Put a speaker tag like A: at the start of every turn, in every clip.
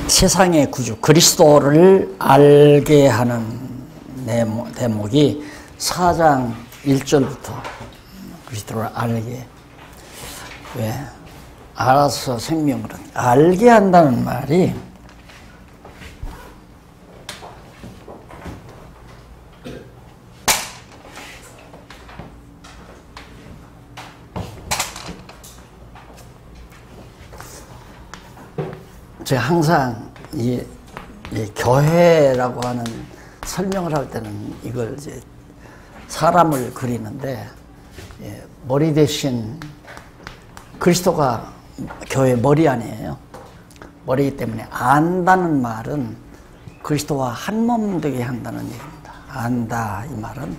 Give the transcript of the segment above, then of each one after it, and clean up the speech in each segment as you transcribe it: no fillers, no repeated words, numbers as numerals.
A: 세상의 구주 그리스도를 알게 하는 대목이 4장 1절부터 그리스도를 알게, 왜? 알아서 생명을 알게 한다는 말이 제가 항상 이 교회라고 하는 설명을 할 때는 이걸 이제 사람을 그리는데, 머리 대신 그리스도가 교회 머리 아니에요. 머리이기 때문에 안다는 말은 그리스도와 한 몸 되게 한다는 얘기입니다. 안다 이 말은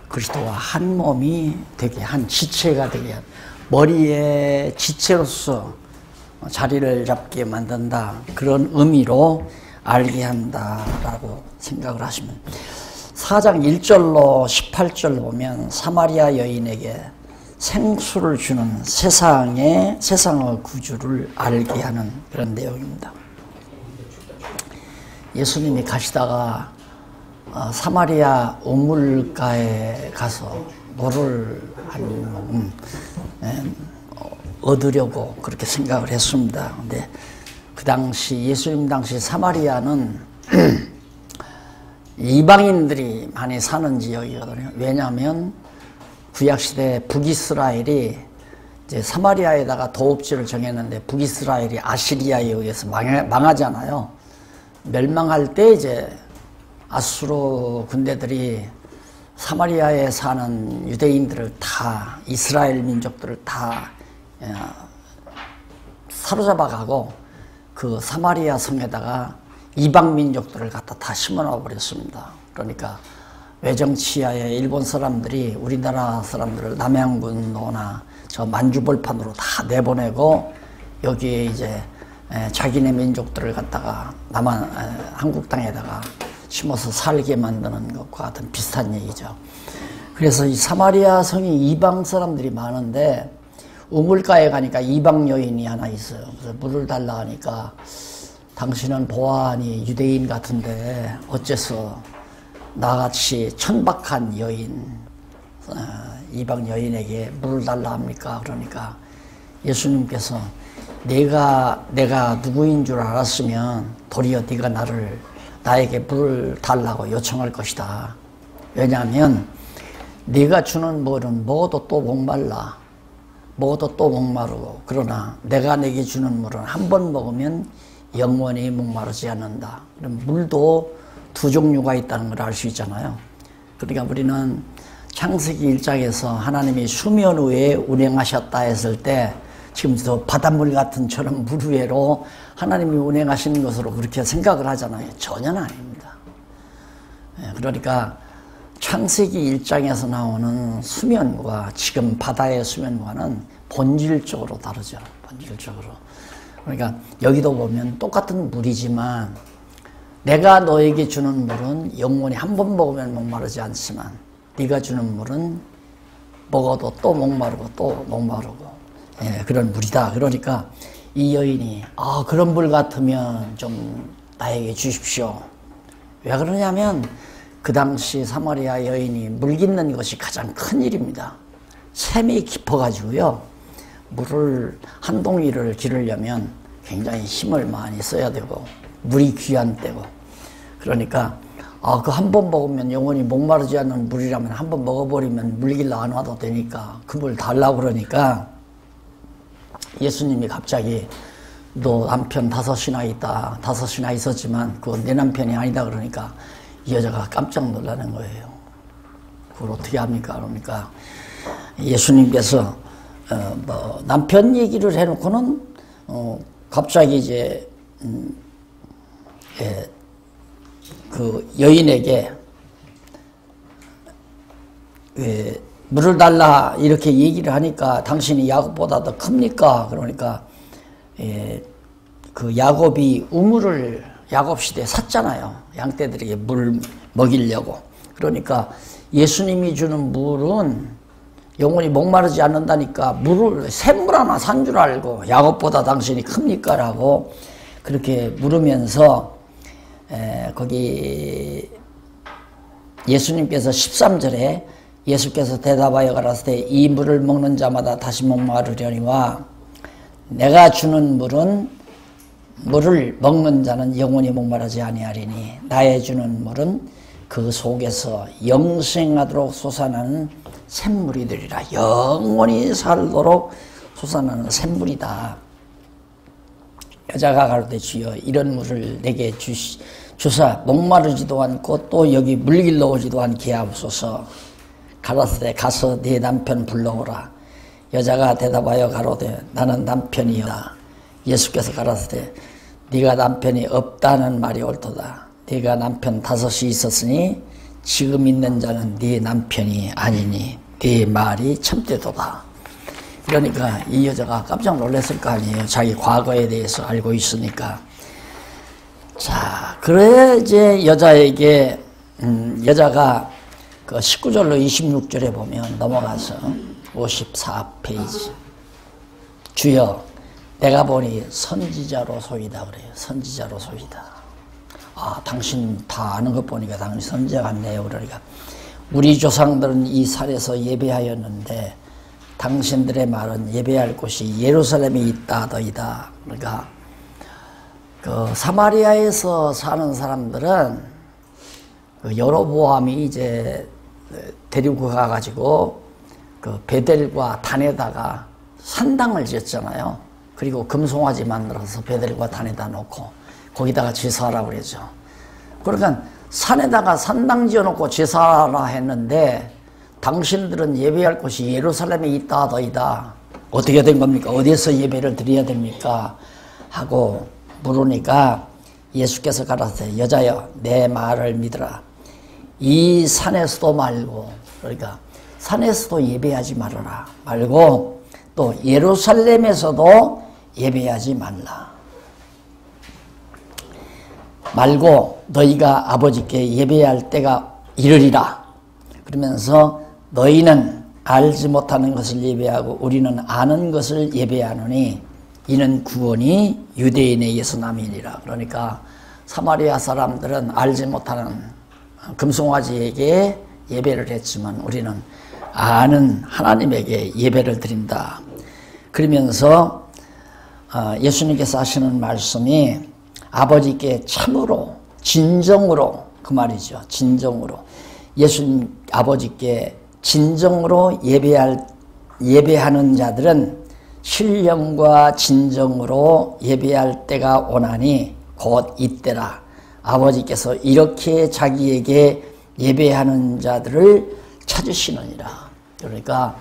A: 그리스도와 한 몸이 되게, 한 지체가 되게, 머리의 지체로서 자리를 잡게 만든다, 그런 의미로 알게 한다라고 생각을 하시면, 4장 1절로 18절 보면 사마리아 여인에게 생수를 주는 세상의 구주를 알게 하는 그런 내용입니다. 예수님이 가시다가 사마리아 우물가에 가서 물을 한 모금 얻으려고 그렇게 생각을 했습니다. 근데 그 당시, 예수님 당시 사마리아는 이방인들이 많이 사는 지역이거든요. 왜냐하면 구약시대 북이스라엘이 이제 사마리아에다가 도읍지를 정했는데, 북이스라엘이 아시리아에 의해서 망하잖아요. 멸망할 때 이제 아수르 군대들이 사마리아에 사는 유대인들을 다, 이스라엘 민족들을 다 사로잡아 가고 그 사마리아 성에다가 이방 민족들을 갖다 다 심어놔 버렸습니다. 그러니까 외정치하에 일본 사람들이 우리나라 사람들을 남양군도나 저 만주벌판으로 다 내보내고, 여기에 이제 자기네 민족들을 갖다가 한국 땅에다가 심어서 살게 만드는 것과 같은 비슷한 얘기죠. 그래서 이 사마리아 성이 이방 사람들이 많은데, 우물가에 가니까 이방 여인이 하나 있어요. 그래서 물을 달라 하니까, 당신은 보아하니 유대인 같은데 어째서 나같이 천박한 여인, 이방 여인에게 물을 달라 합니까? 그러니까 예수님께서 내가 누구인 줄 알았으면 도리어 네가 나에게 물을 달라고 요청할 것이다. 왜냐하면 네가 주는 물은 먹어도 또 목말라, 먹어도 또 목마르고, 그러나 내가 내게 주는 물은 한 번 먹으면 영원히 목마르지 않는다. 그럼 물도 두 종류가 있다는 걸 알 수 있잖아요. 그러니까 우리는 창세기 1장에서 하나님이 수면 위에 운행하셨다 했을 때, 지금 저 바닷물 같은 저런 물 위에로 하나님이 운행하시는 것으로 그렇게 생각을 하잖아요. 전혀는 아닙니다. 그러니까 창세기 1장에서 나오는 수면과 지금 바다의 수면과는 본질적으로 다르죠. 본질적으로. 그러니까 여기도 보면 똑같은 물이지만, 내가 너에게 주는 물은 영원히 한 번 먹으면 목마르지 않지만, 네가 주는 물은 먹어도 또 목마르고 또 목마르고, 그런 물이다. 그러니까 이 여인이 그런 물 같으면 좀 나에게 주십시오. 왜 그러냐면 그 당시 사마리아 여인이 물 깃는 것이 가장 큰 일입니다. 샘이 깊어가지고요, 물을 한 동이를 기르려면 굉장히 힘을 많이 써야 되고 물이 귀한 때고, 그러니까 그 한 번 먹으면 영원히 목마르지 않는 물이라면 한 번 먹어버리면 물길로 안 와도 되니까 그 물 달라고 그러니까, 예수님이 갑자기 너 남편 5이나 있다, 5이나 있었지만 그건 내 남편이 아니다 그러니까 이 여자가 깜짝 놀라는 거예요. 그걸 어떻게 합니까? 그러니까 예수님께서 남편 얘기를 해놓고는 갑자기 이제 그 여인에게 물을 달라 이렇게 얘기를 하니까, 당신이 야곱보다 더 큽니까? 그러니까 그 야곱이 우물을 야곱 시대에 샀잖아요. 양떼들에게 물 먹이려고. 그러니까 예수님이 주는 물은 영원히 목마르지 않는다니까, 물을 샘물 하나 산 줄 알고 야곱보다 당신이 큽니까? 라고 그렇게 물으면서 거기 예수님께서 13절에 예수께서 대답하여 가라사대 이 물을 먹는 자마다 다시 목마르려니와 내가 주는 물을 먹는 자는 영원히 목마르지 아니하리니 나의 주는 물은 그 속에서 영생하도록 솟아나는 샘물이 되리라. 영원히 살도록 솟아나는 샘물이다. 여자가 가로되 주여 이런 물을 내게 주사 목마르지도 않고 또 여기 물길러 오지도 않게 하옵소서. 가라사대 가서 네 남편 불러오라. 여자가 대답하여 가로되 나는 남편이다. 예수께서 가라사대 네가 남편이 없다는 말이 옳도다. 네가 남편 5이 있었으니 지금 있는 자는 네 남편이 아니니 네 말이 참되도다. 그러니까 이 여자가 깜짝 놀랐을 거 아니에요. 자기 과거에 대해서 알고 있으니까. 자, 그래 이제 여자에게 여자가 그 19절로 26절에 보면 넘어가서 54페이지 주여 내가 보니 선지자로소이다 그래요. 선지자로소이다. 아, 당신 다 아는 것 보니까 당신 선지자 같네요. 그러니까 우리 조상들은 이 산에서 예배하였는데 당신들의 말은 예배할 곳이 예루살렘에 있다더이다. 그러니까 그 사마리아에서 사는 사람들은 그 여로보암이 이제 데리고 가가지고 그 베델과 단에다가 산당을 지었잖아요. 그리고 금송아지 만들어서 베델과 단에다 놓고 거기다가 제사하라고 그러죠. 그러니까 산에다가 산당 지어놓고 제사하라 했는데 당신들은 예배할 곳이 예루살렘에 있다 하더이다. 어떻게 된 겁니까? 어디에서 예배를 드려야 됩니까? 하고 물으니까 예수께서 가라사대 여자여 내 말을 믿으라. 이 산에서도 말고 그러니까 산에서도 예배하지 말아라. 말고 또 예루살렘에서도 예배하지 말라. 말고 너희가 아버지께 예배할 때가 이르리라. 그러면서 너희는 알지 못하는 것을 예배하고 우리는 아는 것을 예배하노니 이는 구원이 유대인에 의해서 남이니라. 그러니까 사마리아 사람들은 알지 못하는 금송아지에게 예배를 했지만 우리는 아는 하나님에게 예배를 드린다. 그러면서 예수님께서 하시는 말씀이 아버지께 참으로 진정으로 그 말이죠. 진정으로 예수님 아버지께 진정으로 예배하는 자들은 신령과 진정으로 예배할 때가 오나니 곧 이때라. 아버지께서 이렇게 자기에게 예배하는 자들을 찾으시느니라. 그러니까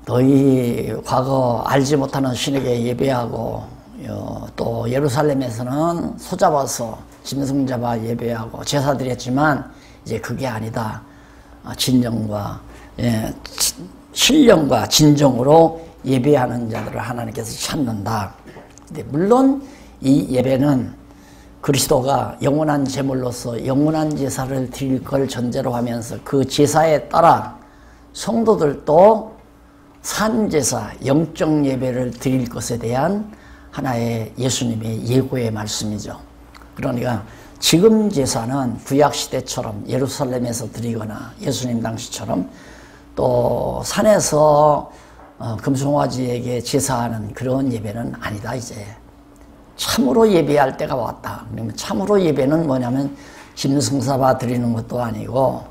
A: 너희 과거 알지 못하는 신에게 예배하고 또 예루살렘에서는 소잡아서 짐승 잡아 예배하고 제사 드렸지만 이제 그게 아니다. 진정과 신령과 진정으로 예배하는 자들을 하나님께서 찾는다. 근데 물론 이 예배는 그리스도가 영원한 제물로서 영원한 제사를 드릴 걸 전제로 하면서 그 제사에 따라 성도들도 산제사, 영적 예배를 드릴 것에 대한 하나의 예수님의 예고의 말씀이죠. 그러니까 지금 제사는 구약시대처럼 예루살렘에서 드리거나 예수님 당시처럼 또 산에서 금송아지에게 제사하는 그런 예배는 아니다. 이제 참으로 예배할 때가 왔다. 그러면 참으로 예배는 뭐냐면 짐승 잡아 드리는 것도 아니고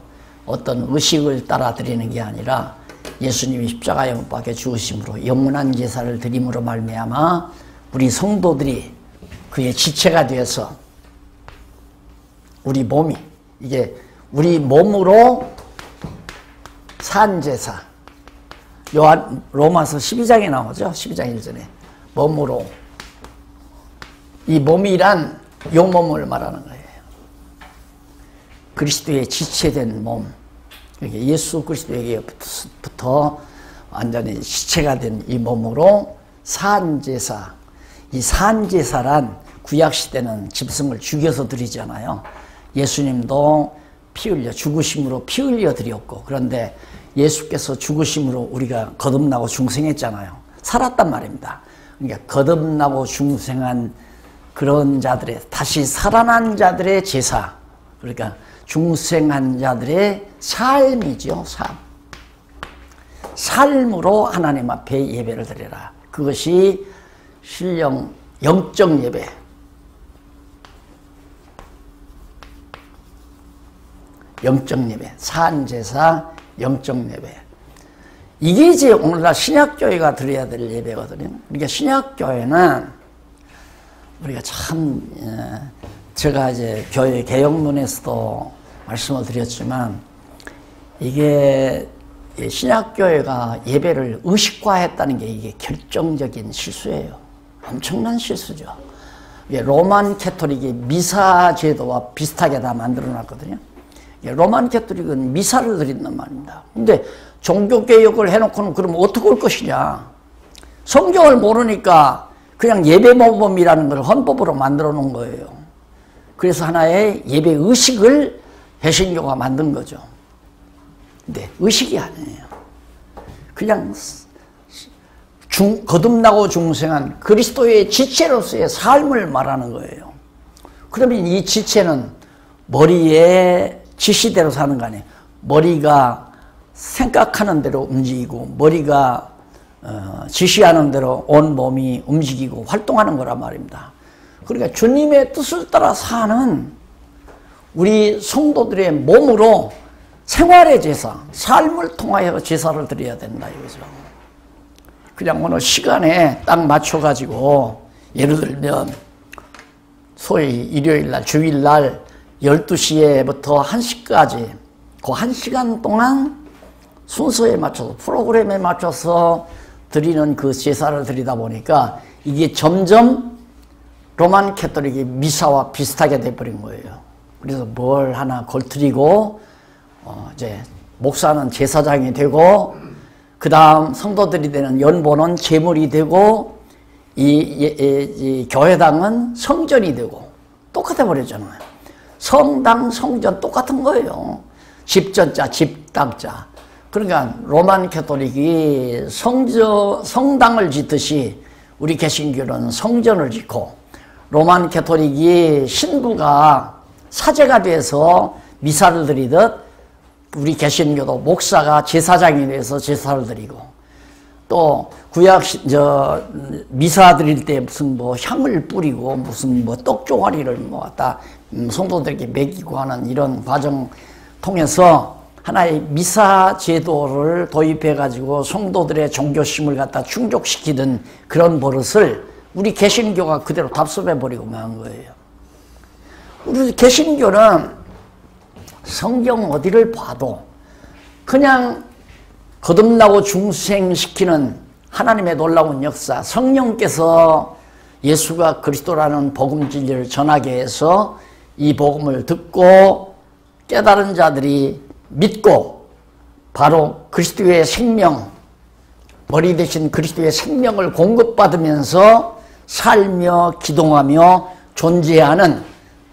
A: 어떤 의식을 따라 드리는 게 아니라 예수님이 십자가에 못 박혀 죽으심으로 영원한 제사를 드림으로 말미암아 우리 성도들이 그의 지체가 되어서 우리 몸이 이게 우리 몸으로 산 제사 로마서 12장에 나오죠. 12장 1절에 몸으로 이 몸이란 요 몸을 말하는 거예요. 그리스도의 지체된 몸, 예수 그리스도에게부터 완전히 지체가 된 이 몸으로 산제사, 이 산제사란 구약시대는 짐승을 죽여서 드리잖아요. 예수님도 피 흘려 죽으심으로 피 흘려 드렸고 그런데 예수께서 죽으심으로 우리가 거듭나고 중생했잖아요. 살았단 말입니다. 그러니까 거듭나고 중생한 그런 자들의 다시 살아난 자들의 제사, 그러니까 중생한 자들의 삶이죠. 삶으로 하나님 앞에 예배를 드려라. 그것이 신령 영적 예배. 영적 예배, 산제사, 영적 예배. 이게 이제 오늘날 신약교회가 드려야 될 예배거든요. 그러니까 신약교회는 우리가 참, 제가 이제 교회 개혁론에서도 말씀을 드렸지만, 이게 신약교회가 예배를 의식화했다는 게 이게 결정적인 실수예요. 엄청난 실수죠. 로만 캐토릭이 미사 제도와 비슷하게 다 만들어 놨거든요. 로만 캐토릭은 미사를 드린단 말입니다. 근데 종교개혁을 해놓고는 그러면 어떻게 올 것이냐. 성경을 모르니까 그냥 예배모범이라는 걸 헌법으로 만들어 놓은 거예요. 그래서 하나의 예배 의식을 개신교가 만든 거죠. 근데 의식이 아니에요. 그냥 거듭나고 중생한 그리스도의 지체로서의 삶을 말하는 거예요. 그러면 이 지체는 머리에 지시대로 사는 거 아니에요. 머리가 생각하는 대로 움직이고 머리가 지시하는 대로 온 몸이 움직이고 활동하는 거란 말입니다. 그러니까 주님의 뜻을 따라 사는 우리 성도들의 몸으로 생활의 제사, 삶을 통하여 제사를 드려야 된다 이거죠. 그냥 어느 시간에 딱 맞춰가지고 예를 들면 소위 일요일날, 주일날 12시에부터 1시까지 그 1시간 동안 순서에 맞춰서 프로그램에 맞춰서 드리는 그 제사를 드리다 보니까 이게 점점 로만 캐토릭이 미사와 비슷하게 돼버린 거예요. 그래서 뭘 하나 걸트리고 이제 목사는 제사장이 되고 그 다음 성도들이 되는 연보는 제물이 되고 이 교회당은 성전이 되고 똑같아 버렸잖아요. 성당, 성전 똑같은 거예요. 집전자, 집당자. 그러니까 로만 캐토릭이 성당을 짓듯이 우리 개신교는 성전을 짓고 로만 캐토릭이 신부가 사제가 돼서 미사를 드리듯 우리 개신교도 목사가 제사장이 돼서 제사를 드리고 또 구약 미사 드릴 때 무슨 뭐 향을 뿌리고 무슨 뭐 떡조가리를 뭐 갖다 성도들에게 먹이고 하는 이런 과정 통해서 하나의 미사 제도를 도입해 가지고 성도들의 종교심을 갖다 충족시키던 그런 버릇을 우리 개신교가 그대로 답습해 버리고 만 거예요. 우리 개신교는 성경 어디를 봐도 그냥 거듭나고 중생시키는 하나님의 놀라운 역사, 성령께서 예수가 그리스도라는 복음 진리를 전하게 해서 이 복음을 듣고 깨달은 자들이 믿고 바로 그리스도의 생명, 머리 대신 그리스도의 생명을 공급받으면서 살며 기동하며 존재하는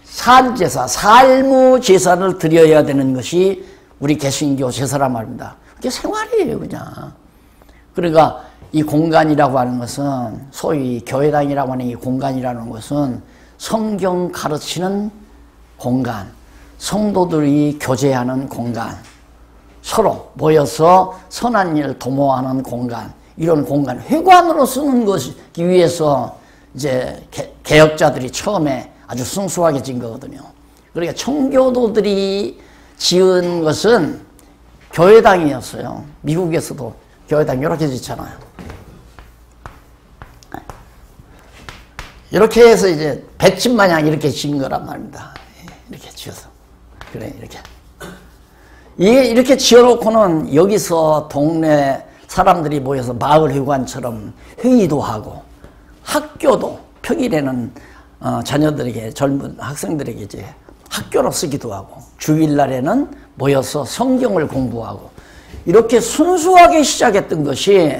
A: 산제사, 삶의 제사를 드려야 되는 것이 우리 개신교 제사란 말입니다. 그게 생활이에요, 그냥. 그러니까 이 공간이라고 하는 것은, 소위 교회당이라고 하는 이 공간이라는 것은 성경 가르치는 공간, 성도들이 교제하는 공간, 서로 모여서 선한 일 도모하는 공간, 이런 공간, 회관으로 쓰는 것이 위해서 이제 개혁자들이 처음에 아주 순수하게 지은 거거든요. 그러니까 청교도들이 지은 것은 교회당이었어요. 미국에서도 교회당 이렇게 짓잖아요. 이렇게 해서 이제 볏집 마냥 이렇게 지은 거란 말입니다. 이렇게 지어서. 그래, 이렇게. 이렇게 지어놓고는 여기서 동네 사람들이 모여서 마을회관처럼 회의도 하고 학교도 평일에는 자녀들에게 젊은 학생들에게 이제 학교로 쓰기도 하고 주일날에는 모여서 성경을 공부하고 이렇게 순수하게 시작했던 것이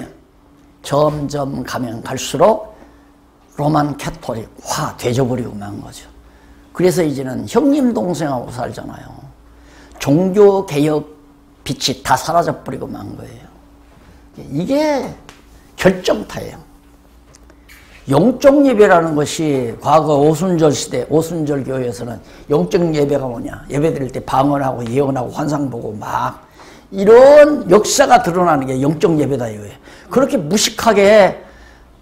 A: 점점 가면 갈수록 로만 캐토릭화 되져버리고 만 거죠. 그래서 이제는 형님 동생하고 살잖아요. 종교개혁 빛이 다 사라져버리고 만 거예요. 이게 결정타예요. 영적 예배라는 것이 과거 오순절 시대, 오순절 교회에서는 영적 예배가 뭐냐? 예배 드릴 때 방언하고 예언하고 환상 보고 막 이런 역사가 드러나는 게 영적 예배다 이거예요. 그렇게 무식하게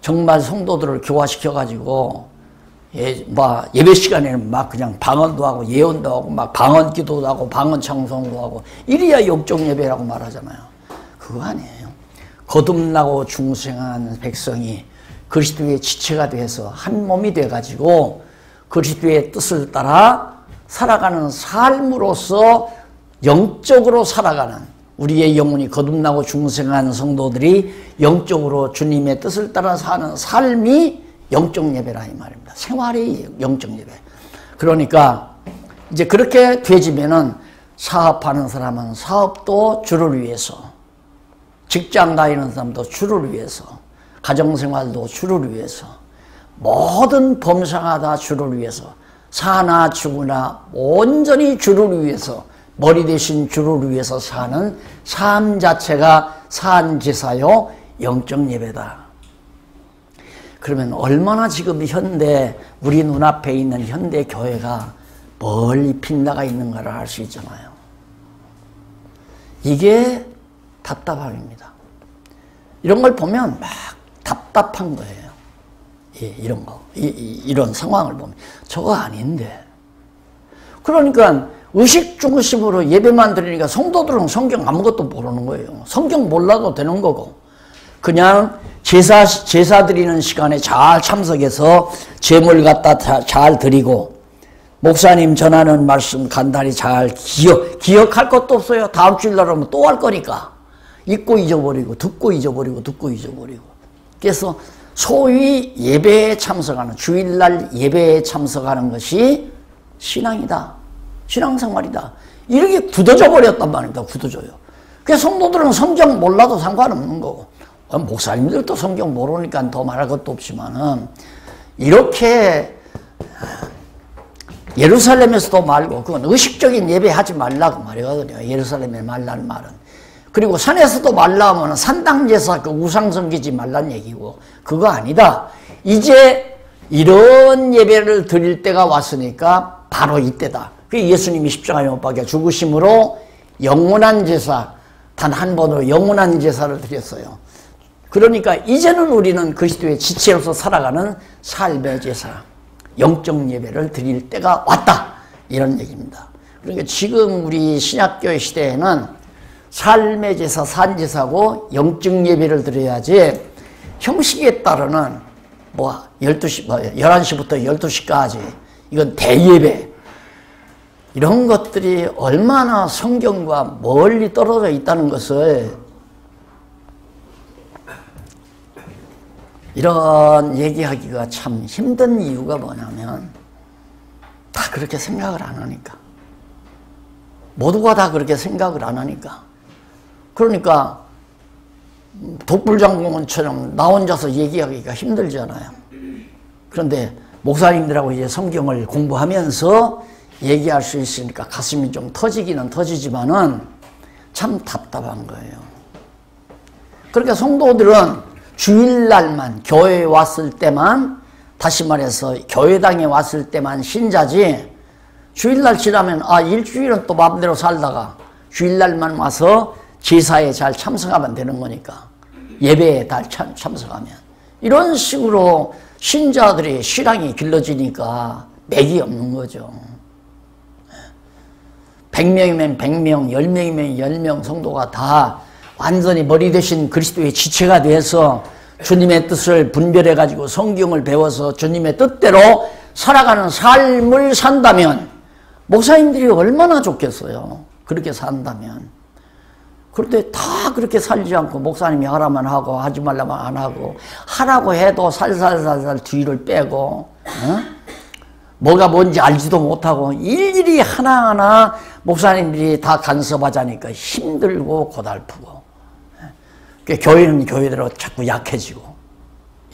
A: 정말 성도들을 교화시켜가지고 예배 시간에는 막 그냥 방언도 하고 예언도 하고 막 방언 기도도 하고 방언 찬송도 하고 이래야 영적 예배라고 말하잖아요. 그거 아니에요. 거듭나고 중생한 백성이 그리스도의 지체가 돼서 한 몸이 돼가지고 그리스도의 뜻을 따라 살아가는 삶으로서 영적으로 살아가는 우리의 영혼이 거듭나고 중생한 성도들이 영적으로 주님의 뜻을 따라 사는 삶이 영적 예배라 이 말입니다. 생활이 영적 예배. 그러니까 이제 그렇게 되지면은 사업하는 사람은 사업도 주를 위해서, 직장 다니는 사람도 주를 위해서, 가정생활도 주를 위해서, 모든 범사가 다 주를 위해서, 사나 죽으나 온전히 주를 위해서, 머리 대신 주를 위해서 사는 삶 자체가 산제사요 영적 예배다. 그러면 얼마나 지금 현대 우리 눈앞에 있는 현대 교회가 멀리 빗나가 있는가를 알 수 있잖아요. 이게 답답함입니다. 이런 걸 보면 막 답답한 거예요. 이런 거, 이런 상황을 보면 저거 아닌데. 그러니까 의식 중심으로 예배만 드리니까 성도들은 성경 아무것도 모르는 거예요. 성경 몰라도 되는 거고 그냥 제사 드리는 시간에 잘 참석해서 제물 갖다 잘 드리고 목사님 전하는 말씀 간단히 잘 기억할 것도 없어요. 다음 주일 날 하면 또 할 거니까 잊고 잊어버리고 듣고 잊어버리고 듣고 잊어버리고. 그래서 소위 예배에 참석하는 주일날 예배에 참석하는 것이 신앙이다. 신앙생활이다. 이렇게 굳어져 버렸단 말입니다. 굳어져요. 그래서 성도들은 성경 몰라도 상관없는 거고 목사님들도 성경 모르니까 더 말할 것도 없지만은 이렇게 예루살렘에서도 말고 그건 의식적인 예배하지 말라고 말이거든요. 예루살렘에 말라는 말은. 그리고 산에서도 말라 하면 산당제사 그 우상 섬기지 말란 얘기고 그거 아니다. 이제 이런 예배를 드릴 때가 왔으니까 바로 이때다. 예수님이 십자가에 못 박혀 죽으심으로 영원한 제사, 단 한 번으로 영원한 제사를 드렸어요. 그러니까 이제는 우리는 그리스도의 지체로서 살아가는 삶의 제사, 영적 예배를 드릴 때가 왔다. 이런 얘기입니다. 그러니까 지금 우리 신약교회 시대에는 삶의 제사, 산제사고 영적 예배를 드려야지 형식에 따르는 11시부터 12시까지 이건 대예배 이런 것들이 얼마나 성경과 멀리 떨어져 있다는 것을 이런 얘기하기가 참 힘든 이유가 뭐냐면 다 그렇게 생각을 안 하니까 모두가 다 그렇게 생각을 안 하니까 그러니까 독불장군처럼 나 혼자서 얘기하기가 힘들잖아요. 그런데 목사님들하고 이제 성경을 공부하면서 얘기할 수 있으니까 가슴이 좀 터지기는 터지지만은 참 답답한 거예요. 그러니까 성도들은 주일날만 교회에 왔을 때만 다시 말해서 교회당에 왔을 때만 신자지 주일날 지나면 일주일은 또 마음대로 살다가 주일날만 와서 제사에 잘 참석하면 되는 거니까 예배에 잘 참석하면 이런 식으로 신자들의 신앙이 길러지니까 맥이 없는 거죠. 100명이면 100명, 10명이면 10명 성도가 다 완전히 머리 대신 그리스도의 지체가 돼서 주님의 뜻을 분별해가지고 성경을 배워서 주님의 뜻대로 살아가는 삶을 산다면 목사님들이 얼마나 좋겠어요. 그렇게 산다면. 그런데 다 그렇게 살지 않고 목사님이 하라면 하고 하지 말라면 안 하고 하라고 해도 살살살살 뒤를 빼고 뭐가 뭔지 알지도 못하고 일일이 하나하나 목사님들이 다 간섭하자니까 힘들고 고달프고 교회는 교회대로 자꾸 약해지고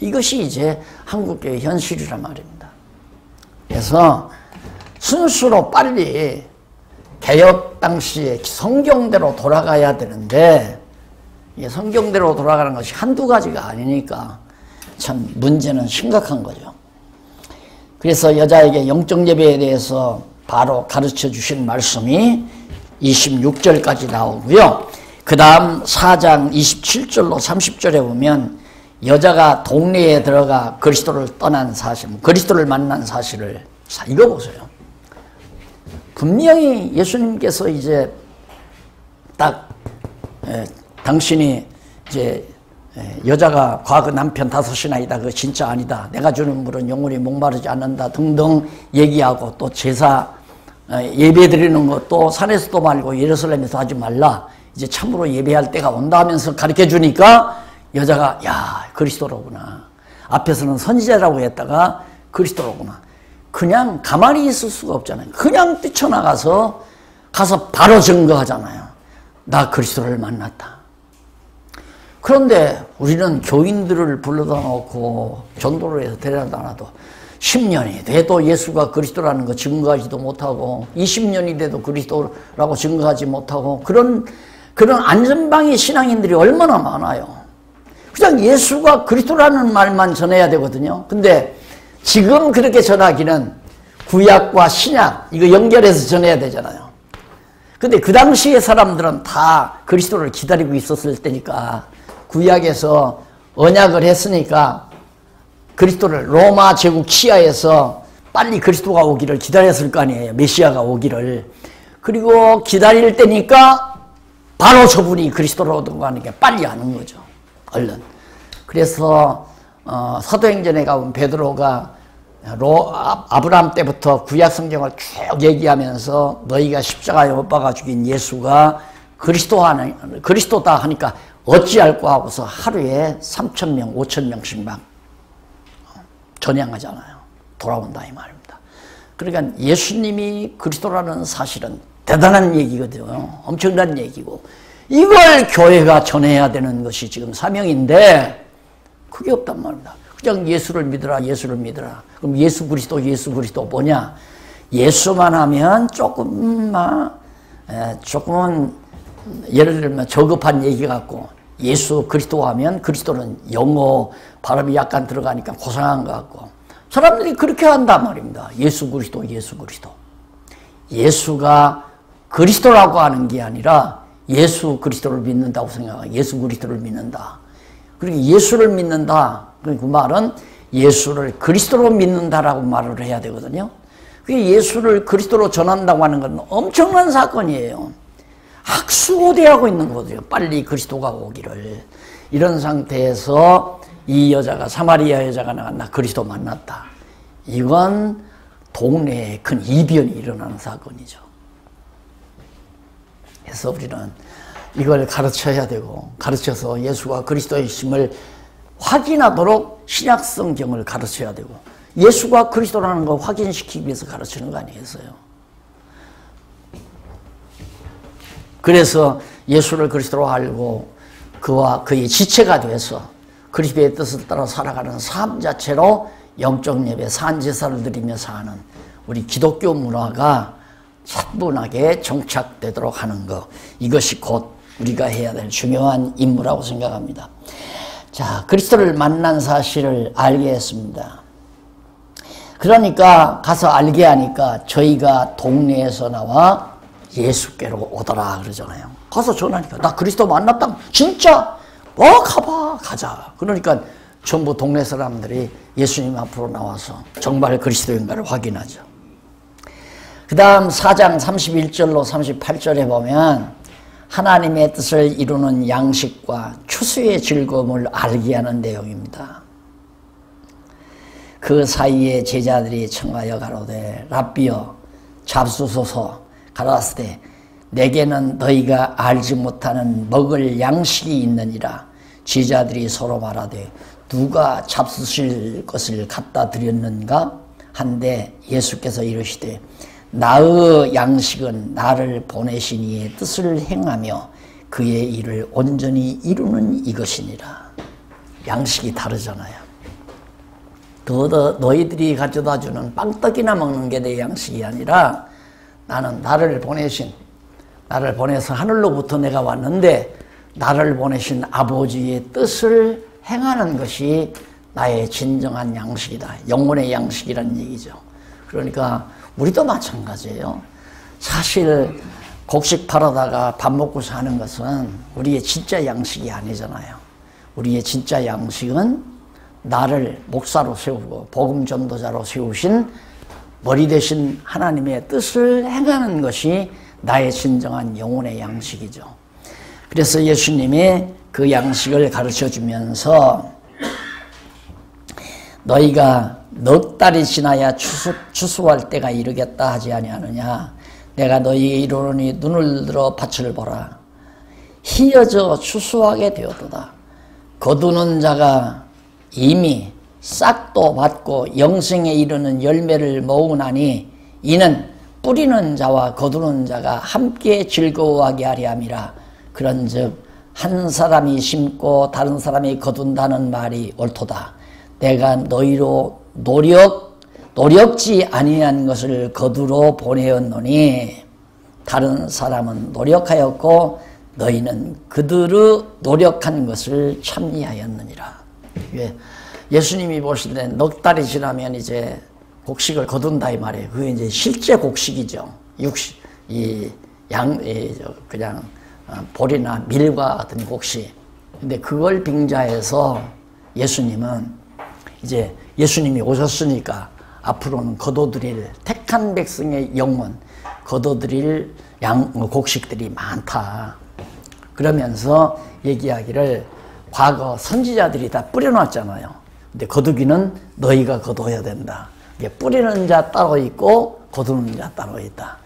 A: 이것이 이제 한국교회 현실이란 말입니다. 그래서 순수로 빨리 개혁 당시에 성경대로 돌아가야 되는데 성경대로 돌아가는 것이 한두 가지가 아니니까 참 문제는 심각한 거죠. 그래서 여자에게 영적 예배에 대해서 바로 가르쳐 주신 말씀이 26절까지 나오고요. 그 다음 4장 27절로 30절에 보면 여자가 동네에 들어가 그리스도를 떠난 사실, 그리스도를 만난 사실을 읽어보세요. 분명히 예수님께서 이제 딱 당신이 이제 여자가 과거 남편 5이나 그거 진짜 아니다. 내가 주는 물은 영원히 목마르지 않는다 등등 얘기하고 또 제사 예배 드리는 것도 산에서도 말고 예루살렘에서 하지 말라. 이제 참으로 예배할 때가 온다 하면서 가르쳐 주니까 여자가 야 그리스도로구나. 앞에서는 선지자라고 했다가 그리스도로구나. 그냥 가만히 있을 수가 없잖아요. 그냥 뛰쳐나가서 가서 바로 증거하잖아요. 나 그리스도를 만났다. 그런데 우리는 교인들을 불러다 놓고 전도를 해서 데려다 놔도 10년이 돼도 예수가 그리스도라는 거 증거하지도 못하고 20년이 돼도 그리스도라고 증거하지 못하고 그런 안전방위 신앙인들이 얼마나 많아요. 그냥 예수가 그리스도라는 말만 전해야 되거든요. 근데 지금 그렇게 전하기는 구약과 신약 이거 연결해서 전해야 되잖아요. 근데 그 당시에 사람들은 다 그리스도를 기다리고 있었을 때니까 구약에서 언약을 했으니까 그리스도를 로마 제국 치하에서 빨리 그리스도가 오기를 기다렸을 거 아니에요. 메시아가 오기를. 그리고 기다릴 때니까 바로 저분이 그리스도로 오던 하니까 빨리 아는 거죠. 얼른. 그래서 사도행전에 가면 베드로가 아브라함 때부터 구약 성경을 쭉 얘기하면서 너희가 십자가에 못 박아 죽인 예수가 그리스도다 하니까 어찌할꼬 하고서 하루에 3,000명, 5,000명씩 막 전향하잖아요. 돌아온다 이 말입니다. 그러니까 예수님이 그리스도라는 사실은 대단한 얘기거든요. 엄청난 얘기고 이걸 교회가 전해야 되는 것이 지금 사명인데 그게 없단 말입니다. 그냥 예수를 믿으라 예수를 믿으라. 그럼 예수 그리스도 뭐냐? 예수만 하면 조금은 예를 들면 저급한 얘기 같고 예수 그리스도 하면 그리스도는 영어 발음이 약간 들어가니까 고상한 것 같고 사람들이 그렇게 한단 말입니다. 예수 그리스도 예수가 그리스도라고 하는 게 아니라 예수 그리스도를 믿는다고 생각하고 예수 그리스도를 믿는다. 그리고 예수를 믿는다. 그 말은 예수를 그리스도로 믿는다라고 말을 해야 되거든요. 그게 예수를 그리스도로 전한다고 하는 건 엄청난 사건이에요. 학수고대하고 있는 거거든요. 빨리 그리스도가 오기를. 이런 상태에서 이 여자가 사마리아 여자가 나 그리스도 만났다. 이건 동네에 큰 이변이 일어나는 사건이죠. 그래서 우리는 이걸 가르쳐야 되고 가르쳐서 예수가 그리스도이심을 확인하도록 신약성경을 가르쳐야 되고 예수가 그리스도라는 걸 확인시키기 위해서 가르치는 거 아니겠어요? 그래서 예수를 그리스도로 알고 그와 그의 지체가 돼서 그리스도의 뜻을 따라 살아가는 삶 자체로 영적 예배, 산제사를 드리며 사는 우리 기독교 문화가 차분하게 정착되도록 하는 것, 이것이 곧 우리가 해야 될 중요한 임무라고 생각합니다. 자, 그리스도를 만난 사실을 알게 했습니다. 그러니까 가서 알게 하니까 저희가 동네에서 나와 예수께로 오더라 그러잖아요. 가서 전하니까 나 그리스도 만났다. 진짜? 가봐 가자. 그러니까 전부 동네 사람들이 예수님 앞으로 나와서 정말 그리스도인가를 확인하죠. 그 다음 4장 31절로 38절에 보면 하나님의 뜻을 이루는 양식과 추수의 즐거움을 알게 하는 내용입니다. 그 사이에 제자들이 청하여 가로되 랍비여 잡수소서 가라사대 내게는 너희가 알지 못하는 먹을 양식이 있느니라. 제자들이 서로 말하되 누가 잡수실 것을 갖다 드렸는가 한데 예수께서 이르시되 나의 양식은 나를 보내신 이의 뜻을 행하며 그의 일을 온전히 이루는 이것이니라. 양식이 다르잖아요. 너희들이 가져다 주는 빵떡이나 먹는 게 내 양식이 아니라 나는 나를 보내서 하늘로부터 내가 왔는데 나를 보내신 아버지의 뜻을 행하는 것이 나의 진정한 양식이다. 영혼의 양식이라는 얘기죠. 그러니까 우리도 마찬가지예요. 사실 곡식 팔아다가 밥 먹고 사는 것은 우리의 진짜 양식이 아니잖아요. 우리의 진짜 양식은 나를 목사로 세우고 복음 전도자로 세우신 머리 대신 하나님의 뜻을 행하는 것이 나의 진정한 영혼의 양식이죠. 그래서 예수님이 그 양식을 가르쳐 주면서 너희가 넉 달이 지나야 추수할 때가 이르겠다 하지 아니하느냐. 내가 너희에게 이르노니 눈을 들어 밭을 보라. 희어져 추수하게 되었도다. 거두는 자가 이미 싹도 받고 영생에 이르는 열매를 모으나니 이는 뿌리는 자와 거두는 자가 함께 즐거워하게 하려 함이라. 그런즉 한 사람이 심고 다른 사람이 거둔다는 말이 옳도다. 내가 너희로 노력지 아니한 것을 거두러 보내었노니 다른 사람은 노력하였고 너희는 그들의 노력한 것을 참리하였느니라. 예수님이 보실 때 넉 달이 지나면 이제 곡식을 거둔다 이 말이에요. 그게 이제 실제 곡식이죠. 그냥 보리나 밀과 같은 곡식. 근데 그걸 빙자해서 예수님은 이제 예수님이 오셨으니까 앞으로는 거둬들일 택한 백성의 영혼, 거둬들일 곡식들이 많다. 그러면서 얘기하기를 과거 선지자들이 다 뿌려놨잖아요. 근데 거두기는 너희가 거둬야 된다. 뿌리는 자 따로 있고 거두는 자 따로 있다.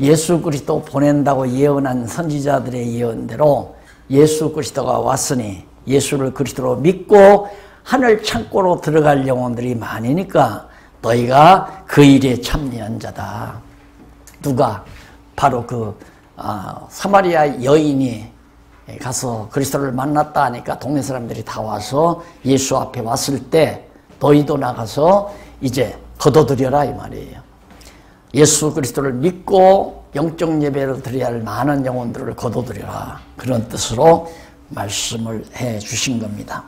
A: 예수 그리스도 보낸다고 예언한 선지자들의 예언대로 예수 그리스도가 왔으니 예수를 그리스도로 믿고 하늘 창고로 들어갈 영혼들이 많으니까 너희가 그 일에 참여한 자다. 누가? 바로 사마리아 여인이 가서 그리스도를 만났다 하니까 동네 사람들이 다 와서 예수 앞에 왔을 때 너희도 나가서 이제 거둬들여라 이 말이에요. 예수 그리스도를 믿고 영적 예배를 드려야 할 많은 영혼들을 거둬들여라. 그런 뜻으로 말씀을 해 주신 겁니다.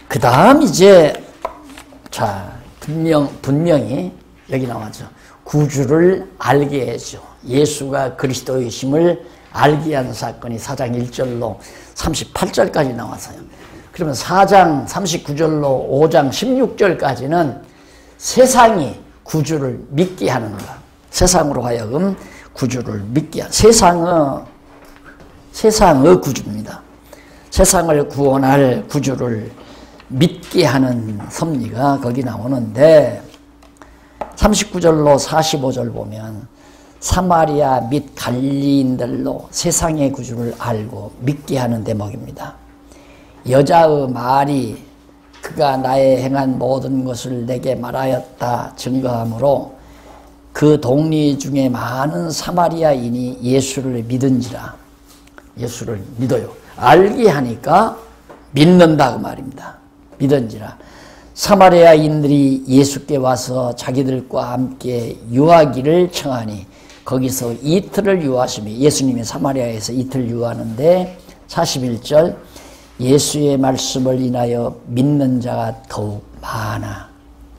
A: 그 다음 이제 분명히 여기 나왔죠. 구주를 알게 해줘. 예수가 그리스도이심을 알게 한 사건이 4장 1절로 38절까지 나왔어요. 그러면 4장 39절로 5장 16절까지는 세상이 구주를 믿게 하는 것. 세상으로 하여금 구주를 믿게 하는 세상의 구주입니다. 세상을 구원할 구주를 믿게 하는 섭리가 거기 나오는데 39절로 45절 보면 사마리아 및 갈릴리인들로 세상의 구주를 알고 믿게 하는 대목입니다. 여자의 말이 그가 나의 행한 모든 것을 내게 말하였다 증거하므로 그 동리 중에 많은 사마리아인이 예수를 믿은지라. 예수를 믿어요. 알게 하니까 믿는다 그 말입니다. 믿은지라. 사마리아인들이 예수께 와서 자기들과 함께 유하기를 청하니 거기서 이틀을 유하시며 예수님이 사마리아에서 이틀 유하는데 41절 예수의 말씀을 인하여 믿는 자가 더욱 많아.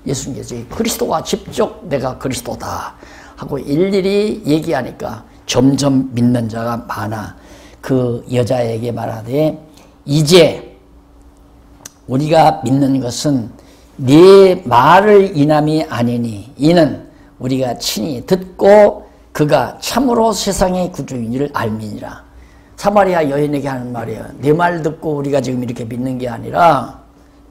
A: 예수님께서 그리스도가 직접 내가 그리스도다 하고 일일이 얘기하니까 점점 믿는 자가 많아. 그 여자에게 말하되 이제 우리가 믿는 것은 네 말을 인함이 아니니 이는 우리가 친히 듣고 그가 참으로 세상의 구주인을 알미니라. 사마리아 여인에게 하는 말이에요. 내 말 듣고 우리가 지금 이렇게 믿는 게 아니라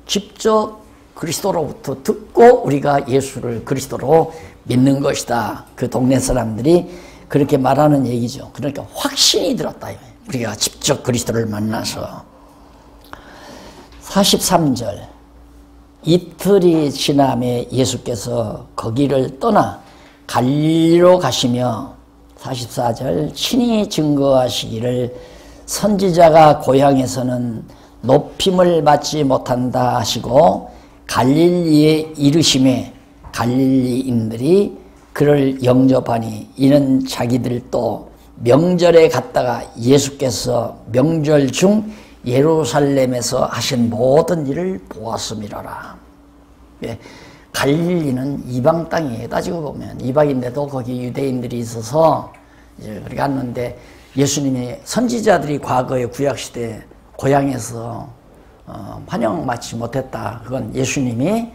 A: 직접 그리스도로부터 듣고 우리가 예수를 그리스도로 믿는 것이다. 그 동네 사람들이 그렇게 말하는 얘기죠. 그러니까 확신이 들었다. 우리가 직접 그리스도를 만나서. 43절 이틀이 지남에 예수께서 거기를 떠나 갈릴리로 가시며 44절 친히 증거하시기를 선지자가 고향에서는 높임을 받지 못한다 하시고 갈릴리에 이르심에 갈릴리인들이 그를 영접하니 이는 자기들도 명절에 갔다가 예수께서 명절 중 예루살렘에서 하신 모든 일을 보았음이라라. 예, 갈릴리는 이방 땅이에요. 따지고 보면 이방인데도 거기 유대인들이 있어서 이제 그렇게 갔는데, 예수님이 선지자들이 과거에 구약시대 고향에서 환영받지 못했다. 그건 예수님이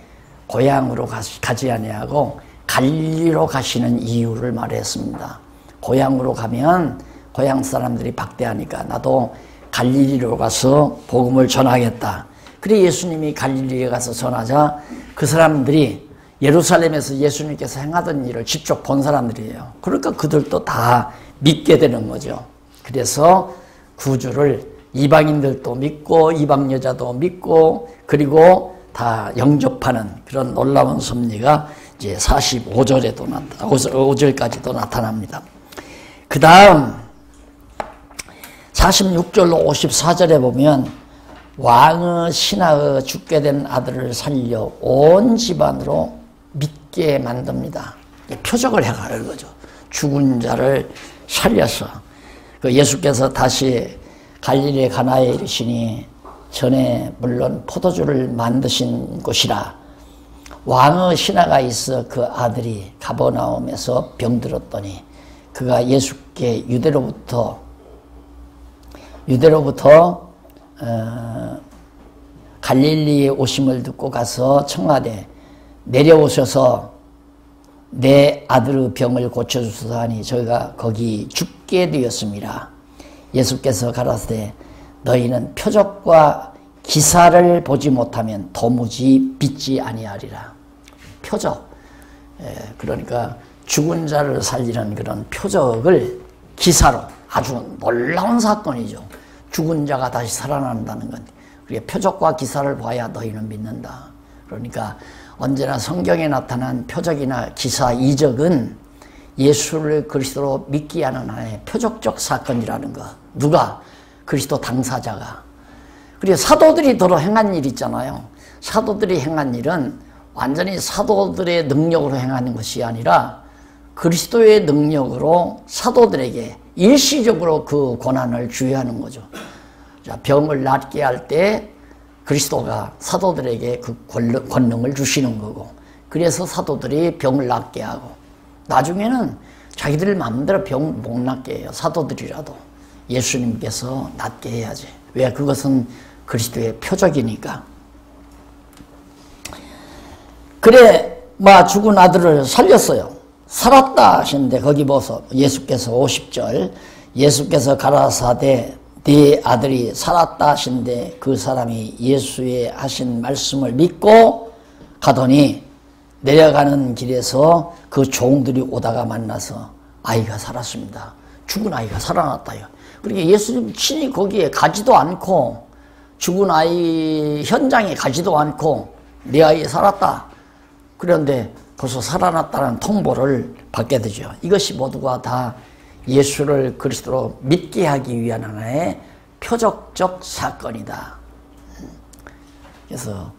A: 고향으로 가지 아니하고 갈릴리로 가시는 이유를 말했습니다. 고향으로 가면 고향 사람들이 박대하니까 나도 갈릴리로 가서 복음을 전하겠다. 그래 예수님이 갈릴리에 가서 전하자 그 사람들이 예루살렘에서 예수님께서 행하던 일을 직접 본 사람들이에요. 그러니까 그들도 다 믿게 되는 거죠. 그래서 구주를 이방인들도 믿고 이방 여자도 믿고 그리고 다 영접하는 그런 놀라운 섭리가 이제 45절에도 5절까지도 나타납니다. 그 다음 46절로 54절에 보면 왕의 신하의 죽게 된 아들을 살려 온 집안으로 믿게 만듭니다. 표적을 해가는 거죠. 죽은 자를 살려서 그 예수께서 다시 갈릴리 가나에 이르시니 전에 물론 포도주를 만드신 곳이라 왕의 신하가 있어 그 아들이 가버나움에서 병들었더니 그가 예수께 유대로부터 갈릴리에 오심을 듣고 가서 청하되 내려오셔서 내 아들의 병을 고쳐주소서 하니 저희가 거기 죽게 되었습니다. 예수께서 가라사대 너희는 표적과 기사를 보지 못하면 도무지 믿지 아니하리라. 표적, 그러니까 죽은 자를 살리는 그런 표적을 기사로, 아주 놀라운 사건이죠. 죽은 자가 다시 살아난다는 건 그게 표적과 기사를 봐야 너희는 믿는다. 그러니까 언제나 성경에 나타난 표적이나 기사, 이적은 예수를 그리스도로 믿게 하는 하나의 표적적 사건이라는 것. 누가? 그리스도 당사자가. 그리고 사도들이 더러 행한 일 있잖아요. 사도들이 행한 일은 완전히 사도들의 능력으로 행하는 것이 아니라 그리스도의 능력으로 사도들에게 일시적으로 그 권한을 주의하는 거죠. 자, 병을 낫게 할 때 그리스도가 사도들에게 그 권능을 주시는 거고, 그래서 사도들이 병을 낫게 하고, 나중에는 자기들 마음대로 병 못 낫게 해요. 사도들이라도 예수님께서 낫게 해야지. 왜? 그것은 그리스도의 표적이니까. 그래 죽은 아들을 살렸어요. 살았다 하시는데 거기 보소. 예수께서 50절 예수께서 가라사대 네 아들이 살았다 하시는데 그 사람이 예수의 하신 말씀을 믿고 가더니 내려가는 길에서 그 종들이 오다가 만나서 아이가 살았습니다. 죽은 아이가 살아났다요. 그러니까 예수님 친히 거기에 가지도 않고 죽은 아이 현장에 가지도 않고 내 아이 살았다. 그런데 벌써 살아났다는 통보를 받게 되죠. 이것이 모두가 다 예수를 그리스도로 믿게 하기 위한 하나의 표적적 사건이다. 그래서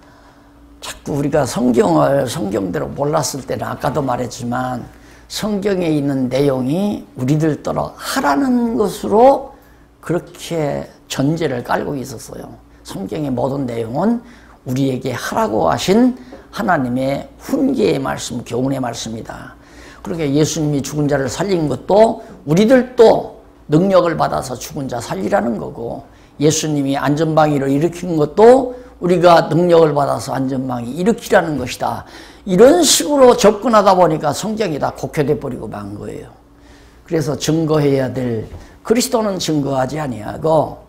A: 자꾸 우리가 성경을 성경대로 몰랐을 때는 아까도 말했지만 성경에 있는 내용이 우리들더러 하라는 것으로 그렇게 전제를 깔고 있었어요. 성경의 모든 내용은 우리에게 하라고 하신 하나님의 훈계의 말씀, 교훈의 말씀이다. 그러니까 예수님이 죽은 자를 살린 것도 우리들도 능력을 받아서 죽은 자 살리라는 거고, 예수님이 안전방위를 일으킨 것도 우리가 능력을 받아서 안전방위 일으키라는 것이다. 이런 식으로 접근하다 보니까 성경이 다 곡해돼 버리고 만 거예요. 그래서 증거해야 될, 그리스도는 증거하지 아니하고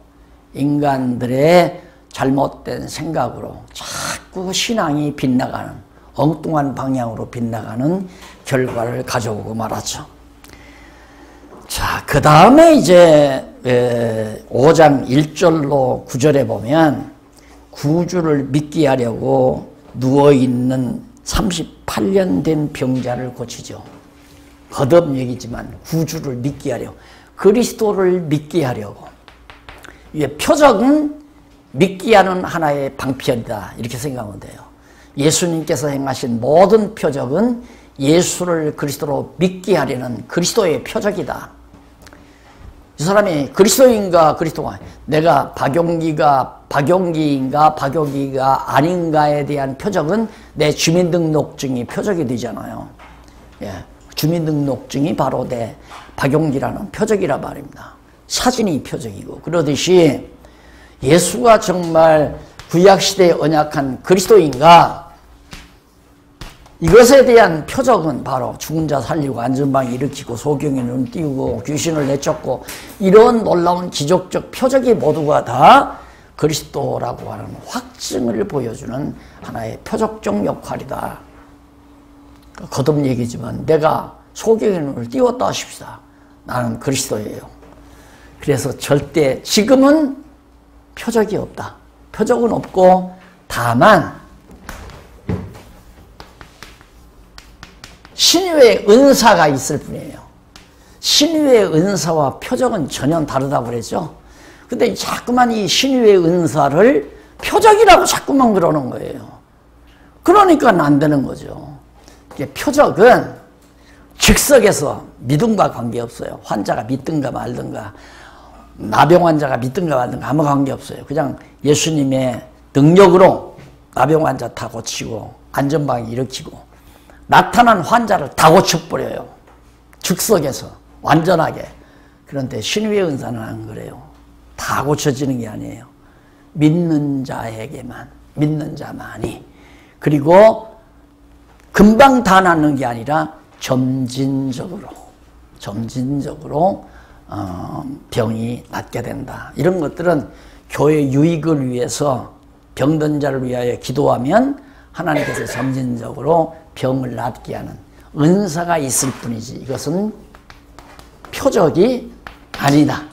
A: 인간들의 잘못된 생각으로 자꾸 신앙이 빗나가는, 엉뚱한 방향으로 빗나가는 결과를 가져오고 말았죠. 자, 그 다음에 이제 5장 1절로 9절에 보면 구주를 믿게 하려고 누워있는 38년 된 병자를 고치죠. 거듭 얘기지만 구주를 믿게 하려고, 그리스도를 믿게 하려고. 이게 표적은 믿게 하는 하나의 방편이다, 이렇게 생각하면 돼요. 예수님께서 행하신 모든 표적은 예수를 그리스도로 믿게 하려는 그리스도의 표적이다. 이 사람이 그리스도인가 그리스도가 내가 박용기인가 박용기가 아닌가에 대한 표적은 내 주민등록증이 표적이 되잖아요. 예, 주민등록증이 바로 내 박용기라는 표적이라 말입니다. 사진이 표적이고 그러듯이 예수가 정말 구약시대에 언약한 그리스도인가 이것에 대한 표적은 바로 죽은 자 살리고 안전방 일으키고 소경의 눈 띄우고 귀신을 내쫓고 이런 놀라운 기적적 표적이 모두가 다 그리스도라고 하는 확증을 보여주는 하나의 표적적 역할이다. 거듭 얘기지만 내가 소경의 눈을 띄웠다 하십시다. 나는 그리스도예요. 그래서 절대 지금은 표적이 없다. 표적은 없고 다만 신유의 은사가 있을 뿐이에요. 신유의 은사와 표적은 전혀 다르다고 그랬죠. 근데 자꾸만 이 신유의 은사를 표적이라고 자꾸만 그러는 거예요. 그러니까 안 되는 거죠. 표적은 즉석에서 믿음과 관계없어요. 환자가 믿든가 말든가 나병 환자가 믿든가 말든가 아무 관계없어요. 그냥 예수님의 능력으로 나병 환자 다 고치고 안전방 일으키고 나타난 환자를 다 고쳐버려요. 즉석에서 완전하게. 그런데 신유의 은사는 안 그래요. 다 고쳐지는 게 아니에요. 믿는 자에게만, 믿는 자만이. 그리고 금방 다 낫는 게 아니라 점진적으로 병이 낫게 된다. 이런 것들은 교회 유익을 위해서 병든 자를 위하여 기도하면 하나님께서 점진적으로 병을 낫게 하는 은사가 있을 뿐이지 이것은 표적이 아니다.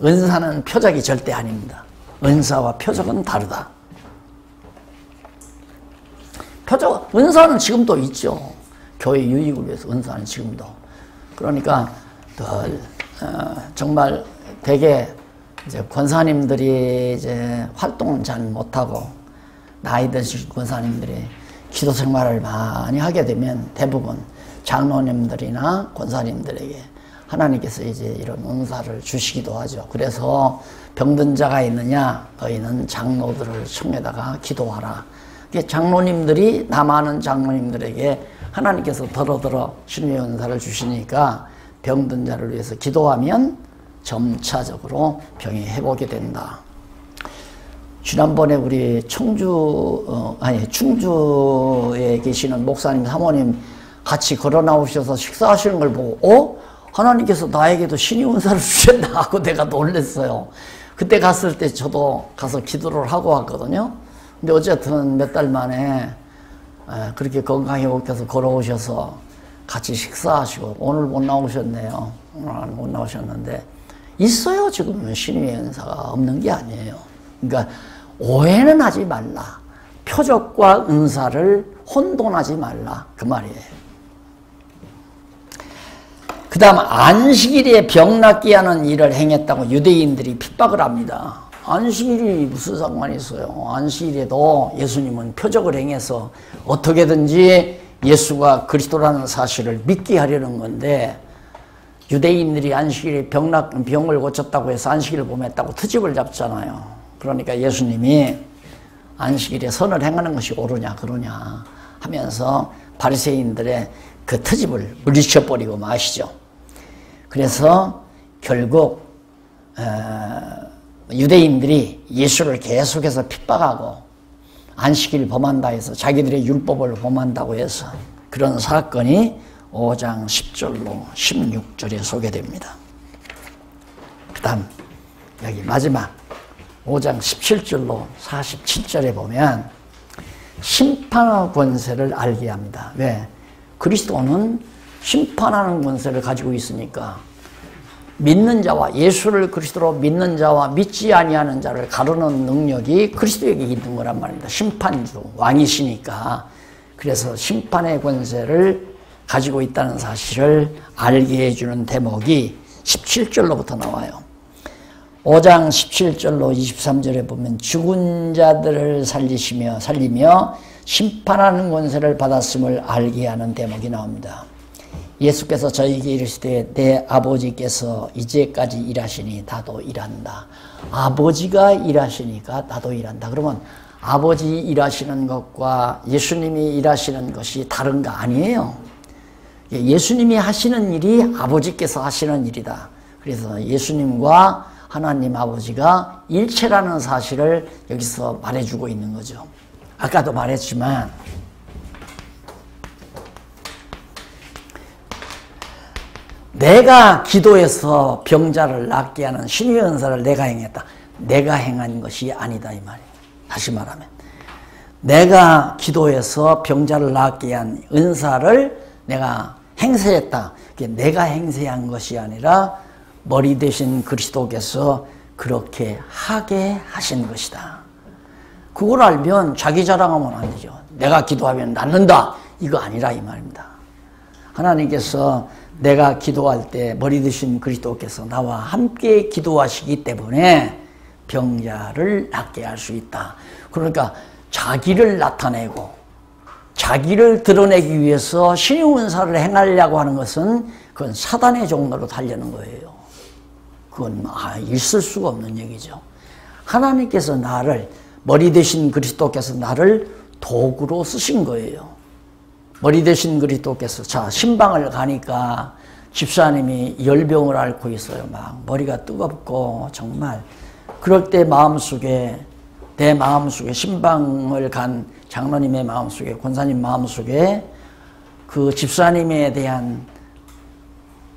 A: 은사는 표적이 절대 아닙니다. 은사와 표적은 다르다. 은사는 지금도 있죠. 교회 유익을 위해서 은사는 지금도. 그러니까 정말 되게 이제 권사님들이 이제 활동은 잘 못하고 나이 드신 권사님들이 기도 생활을 많이 하게 되면 대부분 장로님들이나 권사님들에게 하나님께서 이제 이런 은사를 주시기도 하죠. 그래서 병든 자가 있느냐 너희는 장로들을 청에다가 기도하라. 장로님들이 남아는 장로님들에게 하나님께서 더러더러 신유의 은사를 주시니까 병든 자를 위해서 기도하면 점차적으로 병이 회복이 된다. 지난번에 우리 충주에 계시는 목사님, 사모님 같이 걸어 나오셔서 식사하시는 걸 보고 하나님께서 나에게도 신의 은사를 주셨나 하고 내가 놀랐어요. 그때 갔을 때 저도 가서 기도를 하고 왔거든요. 근데 어쨌든 몇 달 만에 그렇게 건강히 회복해서 걸어오셔서 같이 식사하시고 오늘 못 나오셨네요. 오늘 못 나오셨는데 있어요. 지금은 신의 은사가 없는 게 아니에요. 그러니까 오해는 하지 말라. 표적과 은사를 혼돈하지 말라. 그 말이에요. 그 다음 안식일에 병 낫게 하는 일을 행했다고 유대인들이 핍박을 합니다. 안식일이 무슨 상관이 있어요. 안식일에도 예수님은 표적을 행해서 어떻게든지 예수가 그리스도라는 사실을 믿게 하려는 건데 유대인들이 안식일에 병을 고쳤다고 해서 안식일을 범했다고 트집을 잡잖아요. 그러니까 예수님이 안식일에 선을 행하는 것이 옳으냐 그러냐 하면서 바리새인들의 그 트집을 물리쳐버리고 마시죠. 그래서 결국 유대인들이 예수를 계속해서 핍박하고 안식일 범한다 해서 자기들의 율법을 범한다고 해서 그런 사건이 5장 10절로 16절에 소개됩니다. 그 다음 여기 마지막 5장 17절로 47절에 보면 심판의 권세를 알게 합니다. 왜? 그리스도는 심판하는 권세를 가지고 있으니까 믿는 자와 예수를 그리스도로 믿는 자와 믿지 아니하는 자를 가르는 능력이 그리스도에게 있는 거란 말입니다. 심판주, 왕이시니까. 그래서 심판의 권세를 가지고 있다는 사실을 알게 해주는 대목이 17절로부터 나와요. 5장 17절로 23절에 보면 죽은 자들을 살리며 심판하는 권세를 받았음을 알게 하는 대목이 나옵니다. 예수께서 저에게 이르시되 내 아버지께서 이제까지 일하시니 나도 일한다. 아버지가 일하시니까 나도 일한다. 그러면 아버지 일하시는 것과 예수님이 일하시는 것이 다른 거 아니에요. 예수님이 하시는 일이 아버지께서 하시는 일이다. 그래서 예수님과 하나님 아버지가 일체라는 사실을 여기서 말해주고 있는 거죠. 아까도 말했지만 내가 기도해서 병자를 낫게 하는 신유의 은사를 내가 행했다. 내가 행한 것이 아니다 이 말이에요. 다시 말하면 내가 기도해서 병자를 낫게 한 은사를 내가 행세했다. 내가 행세한 것이 아니라 머리 대신 그리스도께서 그렇게 하게 하신 것이다. 그걸 알면 자기 자랑하면 안 되죠. 내가 기도하면 낫는다. 이거 아니라 이 말입니다. 하나님께서 내가 기도할 때 머리 드신 그리스도께서 나와 함께 기도하시기 때문에 병자를 낫게 할 수 있다. 그러니까 자기를 나타내고 자기를 드러내기 위해서 신의 은사를 행하려고 하는 것은 그건 사단의 종로로 달려는 거예요. 그건 있을 수가 없는 얘기죠. 하나님께서 나를 머리 대신 그리스도께서 나를 도구로 쓰신 거예요. 머리 대신 그리스도께서 자 신방을 가니까 집사님이 열병을 앓고 있어요. 막 머리가 뜨겁고 정말 그럴 때 마음속에 내 마음속에 신방을 간 장로님의 마음속에 권사님 마음속에 그 집사님에 대한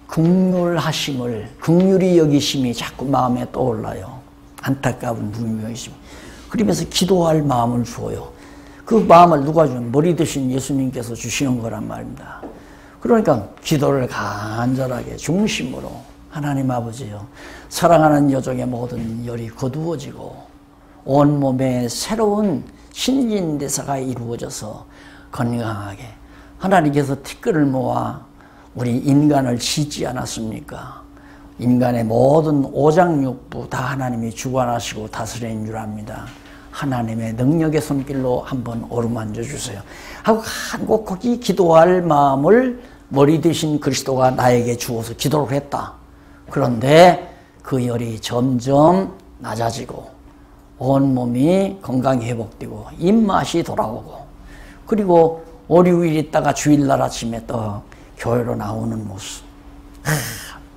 A: 긍휼히 여기심이 자꾸 마음에 떠올라요. 안타까운 분명이심. 그러면서 기도할 마음을 주어요. 그 마음을 누가 주는 머리 대신 예수님께서 주시는 거란 말입니다. 그러니까 기도를 간절하게 중심으로 하나님 아버지요 사랑하는 여종의 모든 열이 거두어지고 온몸에 새로운 신진대사가 이루어져서 건강하게 하나님께서 티끌을 모아 우리 인간을 짓지 않았습니까? 인간의 모든 오장육부 다 하나님이 주관하시고 다스리는 줄 압니다. 하나님의 능력의 손길로 한번 어루만져 주세요. 하고 간곡하게 기도할 마음을 머리 대신 그리스도가 나에게 주어서 기도를 했다. 그런데 그 열이 점점 낮아지고 온몸이 건강이 회복되고 입맛이 돌아오고 그리고 5, 6일 있다가 주일날 아침에 또 교회로 나오는 모습.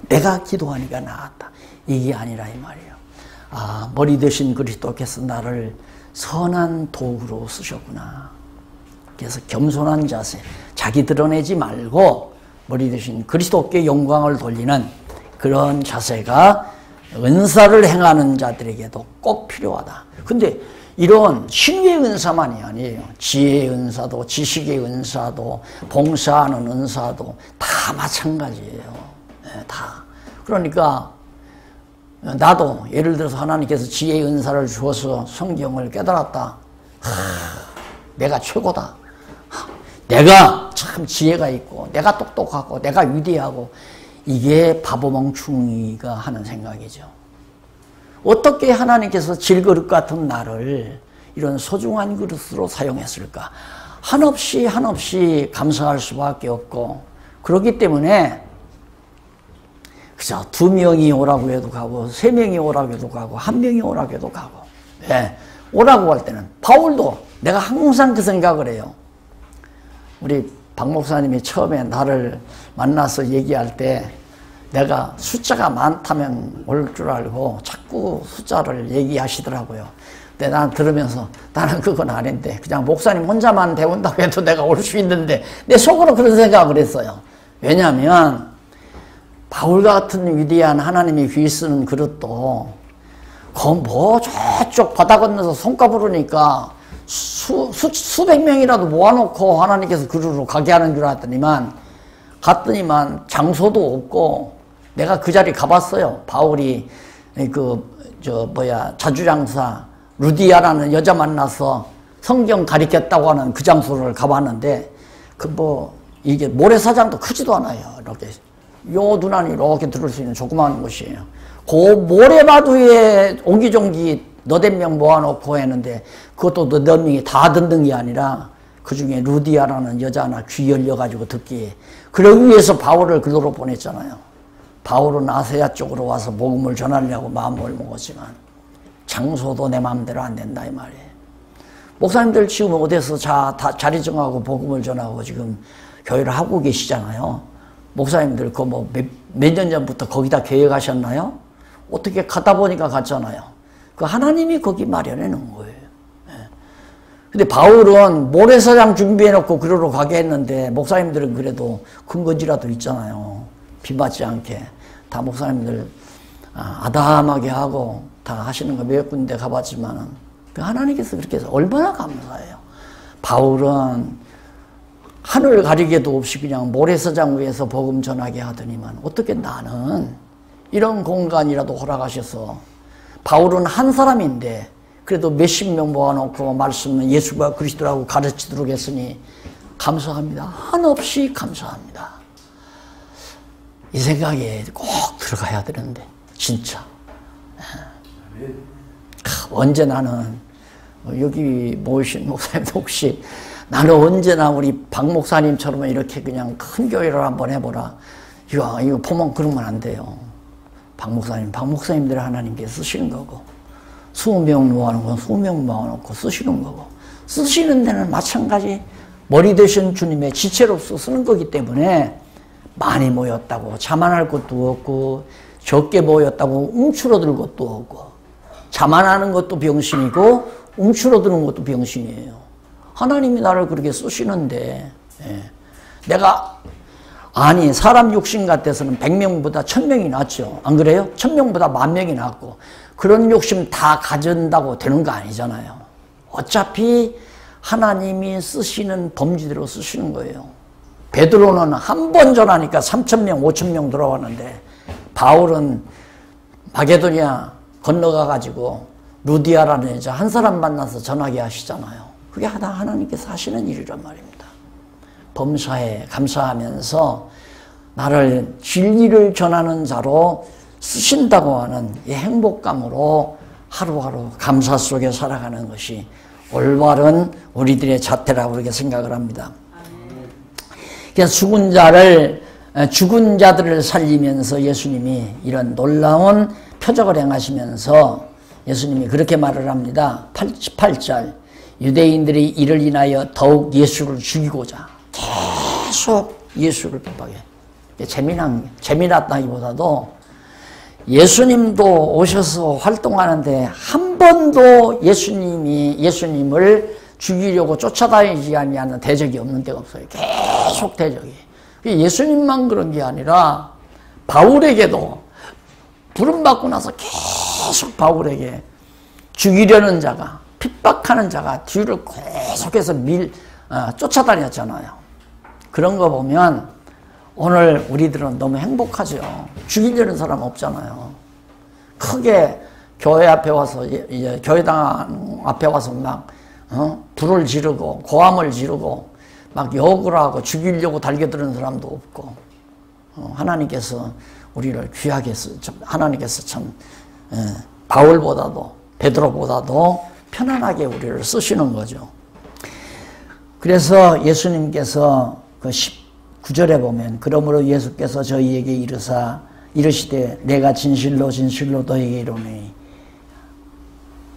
A: 내가 기도하니까 나았다. 이게 아니라 이 말이에요. 머리 대신 그리스도께서 나를 선한 도구로 쓰셨구나. 그래서 겸손한 자세, 자기 드러내지 말고 머리 대신 그리스도께 영광을 돌리는 그런 자세가 은사를 행하는 자들에게도 꼭 필요하다. 근데 이런 신유의 은사만이 아니에요. 지혜의 은사도 지식의 은사도 봉사하는 은사도 다 마찬가지예요. 네, 다. 그러니까 나도 예를 들어서 하나님께서 지혜의 은사를 주어서 성경을 깨달았다. 내가 최고다. 내가 참 지혜가 있고 내가 똑똑하고 내가 위대하고 이게 바보멍충이가 하는 생각이죠. 어떻게 하나님께서 질그릇 같은 나를 이런 소중한 그릇으로 사용했을까? 한없이 감사할 수밖에 없고 그렇기 때문에 그죠? 2명이 오라고 해도 가고 3명이 오라고 해도 가고 1명이 오라고 해도 가고 네. 오라고 할 때는 바울도 내가 항상 그 생각을 해요. 우리 박 목사님이 처음에 나를 만나서 얘기할 때 내가 숫자가 많다면 올 줄 알고 자꾸 숫자를 얘기하시더라고요. 근데 난 들으면서 나는 그건 아닌데 그냥 목사님 혼자만 배운다고 해도 내가 올 수 있는데 내 속으로 그런 생각을 했어요. 왜냐하면 바울 같은 위대한 하나님이 귀 쓰는 그릇도 뭐 저쪽 바다 건너서 손가 부르니까 수백 명이라도 모아놓고 하나님께서 그릇으로 가게 하는 줄 알았더니만 갔더니만 장소도 없고 내가 그 자리 가봤어요. 바울이 자주장사 루디아라는 여자 만나서 성경 가리켰다고 하는 그 장소를 가봤는데 이게 모래사장도 크지도 않아요. 이렇게 요 눈안이 이렇게 들을 수 있는 조그마한 곳이에요. 그 모래바위에 옹기종기 너댓 명 모아놓고 했는데 그것도 너댓 명이 다 듣는 게 아니라 그 중에 루디아라는 여자 하나 귀 열려가지고 듣기에 그러기 위해서 바울을 그도로 보냈잖아요. 바울은 아세아 쪽으로 와서 복음을 전하려고 마음을 먹었지만 장소도 내 마음대로 안 된다 이 말이에요. 목사님들 지금 어디서 자리 정하고 복음을 전하고 지금 교회를 하고 계시잖아요. 목사님들 그 뭐 몇 년 전부터 거기다 계획하셨나요? 어떻게 가다 보니까 갔잖아요. 그 하나님이 거기 마련해 놓은 거예요. 근데 바울은 모래사장 준비해놓고 그러러 가게 했는데 목사님들은 그래도 근거지라도 있잖아요. 비 맞지 않게 다 목사님들 아담하게 하고 다 하시는 거 몇 군데 가봤지만 그 하나님께서 그렇게 해서 얼마나 감사해요. 바울은 하늘 가리개도 없이 그냥 모래사장 위에서 복음 전하게 하더니만 어떻게 나는 이런 공간이라도 허락하셔서 바울은 한 사람인데 그래도 몇십 명 모아놓고 말씀은 예수가 그리스도라고 가르치도록 했으니 감사합니다. 한없이 감사합니다. 이 생각에 꼭 들어가야 되는데 진짜 언제 나는 여기 모이신 목사님도 혹시 나는 언제나 우리 박 목사님처럼 이렇게 그냥 큰 교회를 한번 해보라. 이거 보면 그러면 안 돼요. 박 목사님들 하나님께 쓰시는 거고 20명 모아놓은 건 20명 모아놓고 쓰시는 거고 쓰시는 데는 마찬가지 머리 되신 주님의 지체로서 쓰는 거기 때문에 많이 모였다고 자만할 것도 없고 적게 모였다고 움츠러들 것도 없고 자만하는 것도 병신이고 움츠러드는 것도 병신이에요. 하나님이 나를 그렇게 쓰시는데 내가 아니 사람 욕심 같아서는 100명보다 1000명이 낫죠. 안 그래요? 1000명보다 10,000명이 낫고 그런 욕심 다 가진다고 되는 거 아니잖아요. 어차피 하나님이 쓰시는 범주대로 쓰시는 거예요. 베드로는 한 번 전하니까 3,000명, 5,000명 들어왔는데 바울은 마게도니아 건너가가지고 루디아라는 여자 한 사람 만나서 전하게 하시잖아요. 그게 하나님께서 하시는 일이란 말입니다. 범사에 감사하면서 나를 진리를 전하는 자로 쓰신다고 하는 이 행복감으로 하루하루 감사 속에 살아가는 것이 올바른 우리들의 자태라고 그렇게 생각을 합니다. 그래서 죽은 자들을 살리면서 예수님이 이런 놀라운 표적을 행하시면서 예수님이 그렇게 말을 합니다. 18절 유대인들이 이를 인하여 더욱 예수를 죽이고자 계속 예수를 핍박해. 재미났다기보다도 예수님도 오셔서 활동하는데 한 번도 예수님을 죽이려고 쫓아다니지 않는 대적이 없는 데가 없어요. 계속 대적이. 예수님만 그런 게 아니라 바울에게도 부름받고 나서 계속 바울에게 죽이려는 자가 핍박하는 자가 뒤를 계속해서 쫓아다녔잖아요. 그런 거 보면 오늘 우리들은 너무 행복하죠. 죽이려는 사람 없잖아요. 크게 교회 앞에 와서 교회당 앞에 와서 막 불을 지르고 고함을 지르고 막 욕을 하고 죽이려고 달겨드는 사람도 없고 하나님께서 우리를 귀하게 하나님께서 참 바울보다도 베드로보다도 편안하게 우리를 쓰시는 거죠. 그래서 예수님께서 그 19절에 보면 그러므로 예수께서 저희에게 이르시되 내가 진실로 진실로 너에게 이르노니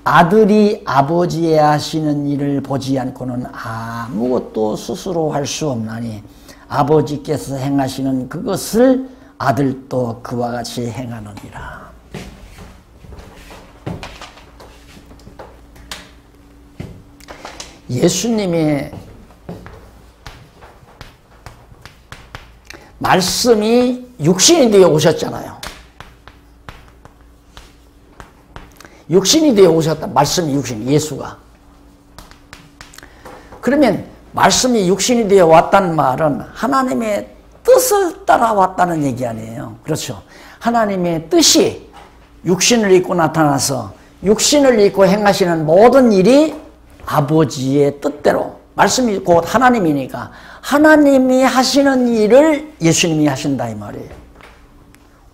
A: 아들이 아버지의 하시는 일을 보지 않고는 아무것도 스스로 할 수 없나니 아버지께서 행하시는 그것을 아들도 그와 같이 행하느니라. 예수님의 말씀이 육신이 되어 오셨잖아요. 육신이 되어 오셨다. 말씀이 예수가. 그러면 말씀이 육신이 되어 왔다는 말은 하나님의 뜻을 따라 왔다는 얘기 아니에요. 그렇죠. 하나님의 뜻이 육신을 입고 나타나서 육신을 입고 행하시는 모든 일이 아버지의 뜻대로 말씀이 곧 하나님이니까 하나님이 하시는 일을 예수님이 하신다 이 말이에요.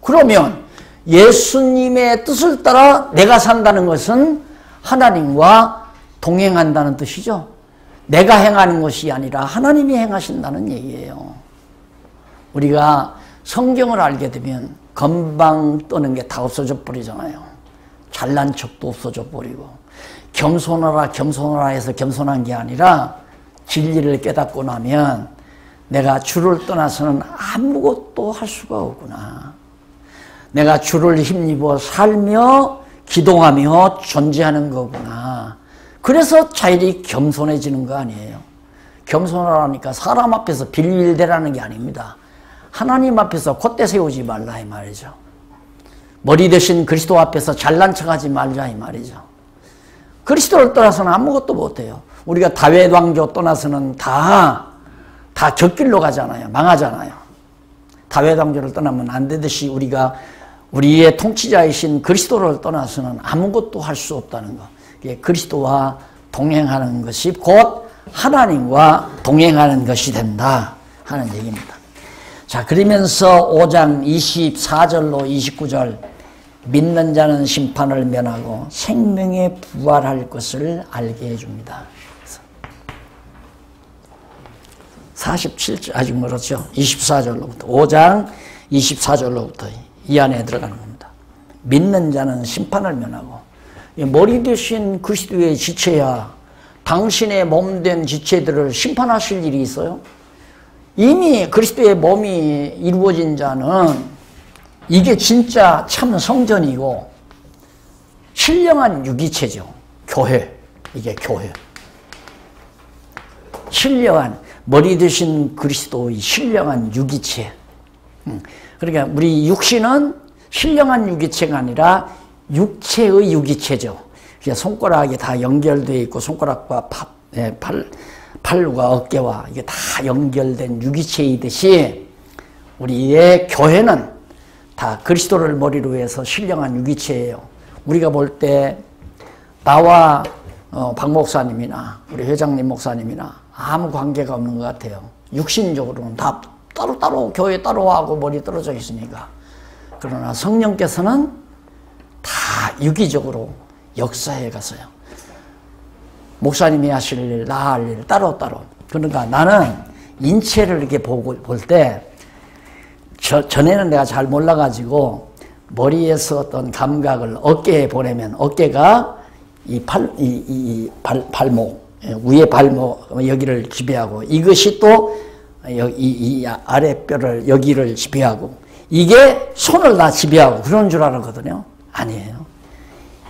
A: 그러면 예수님의 뜻을 따라 내가 산다는 것은 하나님과 동행한다는 뜻이죠. 내가 행하는 것이 아니라 하나님이 행하신다는 얘기예요. 우리가 성경을 알게 되면 건방 떠는 게 다 없어져 버리잖아요. 잘난 척도 없어져 버리고, 겸손하라 겸손하라 해서 겸손한 게 아니라 진리를 깨닫고 나면 내가 주를 떠나서는 아무것도 할 수가 없구나. 내가 주를 힘입어 살며 기동하며 존재하는 거구나. 그래서 자일이 겸손해지는 거 아니에요. 겸손하라니까 사람 앞에서 빌빌대라는 게 아닙니다. 하나님 앞에서 콧대 세우지 말라 이 말이죠. 머리 대신 그리스도 앞에서 잘난 척하지 말자 이 말이죠. 그리스도를 떠나서는 아무것도 못해요. 우리가 다윗 왕조 떠나서는 다 곁길로 가잖아요. 망하잖아요. 다윗 왕조를 떠나면 안 되듯이 우리가 우리의 통치자이신 그리스도를 떠나서는 아무것도 할 수 없다는 것. 그리스도와 동행하는 것이 곧 하나님과 동행하는 것이 된다 하는 얘기입니다. 자, 그러면서 5장 24절로 29절 믿는 자는 심판을 면하고 생명에 부활할 것을 알게 해줍니다. 47절 아직 멀었죠. 24절로부터 5장 24절로부터 이 안에 들어가는 겁니다. 믿는 자는 심판을 면하고, 머리 대신 그리스도의 지체야 당신의 몸된 지체들을 심판하실 일이 있어요? 이미 그리스도의 몸이 이루어진 자는 이게 진짜 참 성전이고 신령한 유기체죠. 교회. 이게 교회. 신령한 머리 대신 그리스도의 신령한 유기체. 그러니까 우리 육신은 신령한 유기체가 아니라 육체의 유기체죠. 손가락이 다 연결되어 있고 손가락과 팔과 어깨와 이게 다 연결된 유기체이듯이 우리의 교회는 다 그리스도를 머리로 해서 신령한 유기체예요. 우리가 볼 때 나와 박 목사님이나 우리 회장님 목사님이나 아무 관계가 없는 것 같아요. 육신적으로는 다 따로따로 교회 따로 하고 머리 떨어져 있으니까. 그러나 성령께서는 다 유기적으로 역사해 갔어요. 목사님이 하실 일, 나 할 일 따로따로. 그러니까 나는 인체를 이렇게 볼 때 전에는 내가 잘 몰라가지고 머리에서 어떤 감각을 어깨에 보내면 어깨가 이 발목, 위에 발목 여기를 지배하고 이것이 또 이 아랫뼈를 여기를 지배하고 이게 손을 다 지배하고 그런 줄 알았거든요. 아니에요.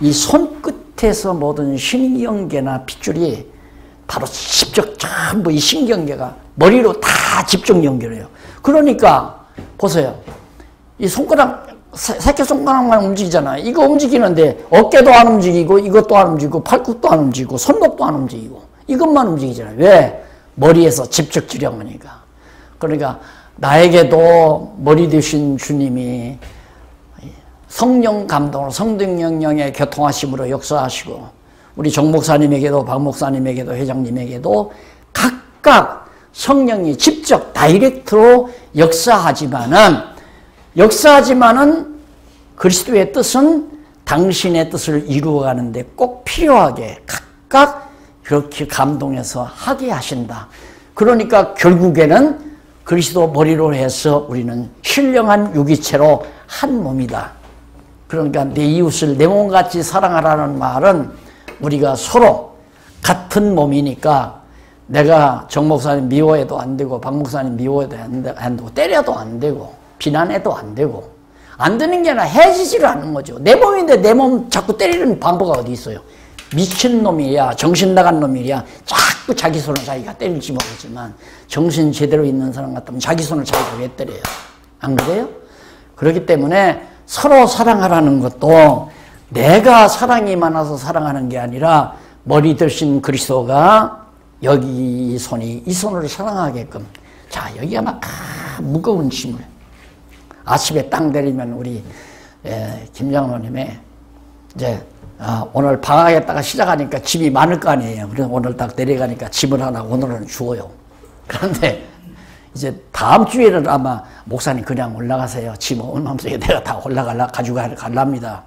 A: 이 손끝에서 모든 신경계나 핏줄이 바로 직접 전부 이 신경계가 머리로 다 집중 연결해요. 그러니까 보세요. 이 손가락 새끼손가락만 움직이잖아요. 이거 움직이는데 어깨도 안 움직이고 이것도 안 움직이고 팔뚝도 안 움직이고 손목도 안 움직이고 이것만 움직이잖아요. 왜? 머리에서 직접 지령하니까. 그러니까 나에게도 머리 되신 주님이 성령 감동으로 성령 영령의 교통하심으로 역사하시고 우리 정 목사님에게도 박 목사님에게도 회장님에게도 각각 성령이 직접 다이렉트로 역사하지만은 그리스도의 뜻은 당신의 뜻을 이루어가는데 꼭 필요하게 각각 그렇게 감동해서 하게 하신다. 그러니까 결국에는 그리스도 머리로 해서 우리는 신령한 유기체로 한 몸이다. 그러니까 내 이웃을 내 몸같이 사랑하라는 말은 우리가 서로 같은 몸이니까 내가 정 목사님 미워해도 안 되고 박 목사님 미워해도 안 되고 때려도 안 되고 비난해도 안 되고 안 되는 게 아니라 해지지를 않는 거죠. 내 몸인데 내 몸 자꾸 때리는 방법이 어디 있어요. 미친놈이야 정신 나간 놈이야 자꾸 자기 손을 자기가 때릴지 모르지만 정신 제대로 있는 사람 같으면 자기 손을 자기가 왜 때려요. 안 그래요? 그렇기 때문에 서로 사랑하라는 것도 내가 사랑이 많아서 사랑하는 게 아니라 머리 대신 그리스도가 여기 이 손을 사랑하게끔. 자, 여기가 막 무거운 짐을 아침에 땅 내리면 우리 김장로님의 이제 오늘 방학에다가 시작하니까 짐이 많을 거 아니에요. 그래서 오늘 딱 내려가니까 짐을 하나 오늘은 주어요. 그런데 이제 다음 주에는 아마 목사님 그냥 올라가세요. 짐 얼마만큼 내가 다 가지고 갈랍니다.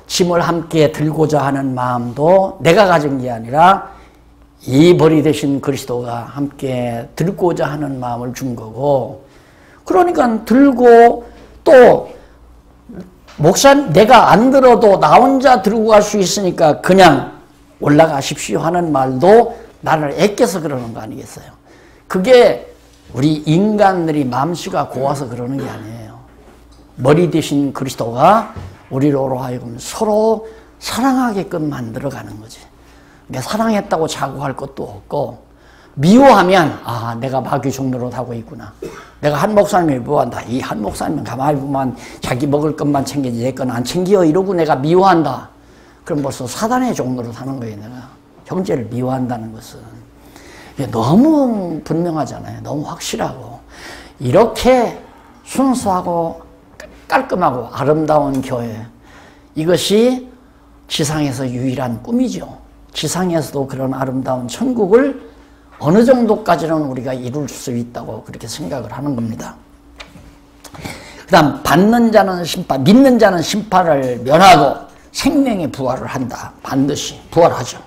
A: 짐을 함께 들고자 하는 마음도 내가 가진 게 아니라 이 머리 대신 그리스도가 함께 들고자 하는 마음을 준 거고, 그러니까 들고 또 목사님 내가 안 들어도 나 혼자 들고 갈 수 있으니까 그냥 올라가십시오 하는 말도 나를 아껴서 그러는 거 아니겠어요? 그게 우리 인간들이 마음씨가 고와서 그러는 게 아니에요. 머리 대신 그리스도가 우리로 하여금 서로 사랑하게끔 만들어가는 거지. 그러니까 사랑했다고 자고할 것도 없고, 미워하면 아 내가 마귀 종로로 하고 있구나. 내가 한 목사님을 미워한다. 이 한 목사님은 가만히 보면 자기 먹을 것만 챙기지 내 건 안 챙겨 이러고 내가 미워한다. 그럼 벌써 사단의 종로로 사는 거예요. 내가 형제를 미워한다는 것은. 이게 너무 분명하잖아요. 너무 확실하고. 이렇게 순수하고 깔끔하고 아름다운 교회, 이것이 지상에서 유일한 꿈이죠. 지상에서도 그런 아름다운 천국을 어느 정도까지는 우리가 이룰 수 있다고 그렇게 생각을 하는 겁니다. 그 다음 받는 자는 심판, 믿는 자는 심판을 면하고 생명의 부활을 한다. 반드시 부활하죠.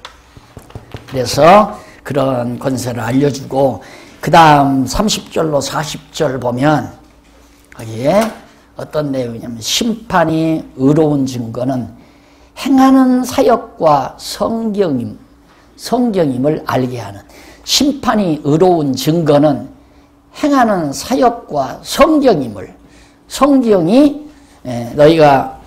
A: 그래서 그런 권세를 알려주고, 그 다음 30절로 40절 보면 거기에 어떤 내용이냐면, 심판이 의로운 증거는 행하는 사역과 성경임을 알게 하는, 심판이 의로운 증거는 행하는 사역과 성경임을, 성경이 너희가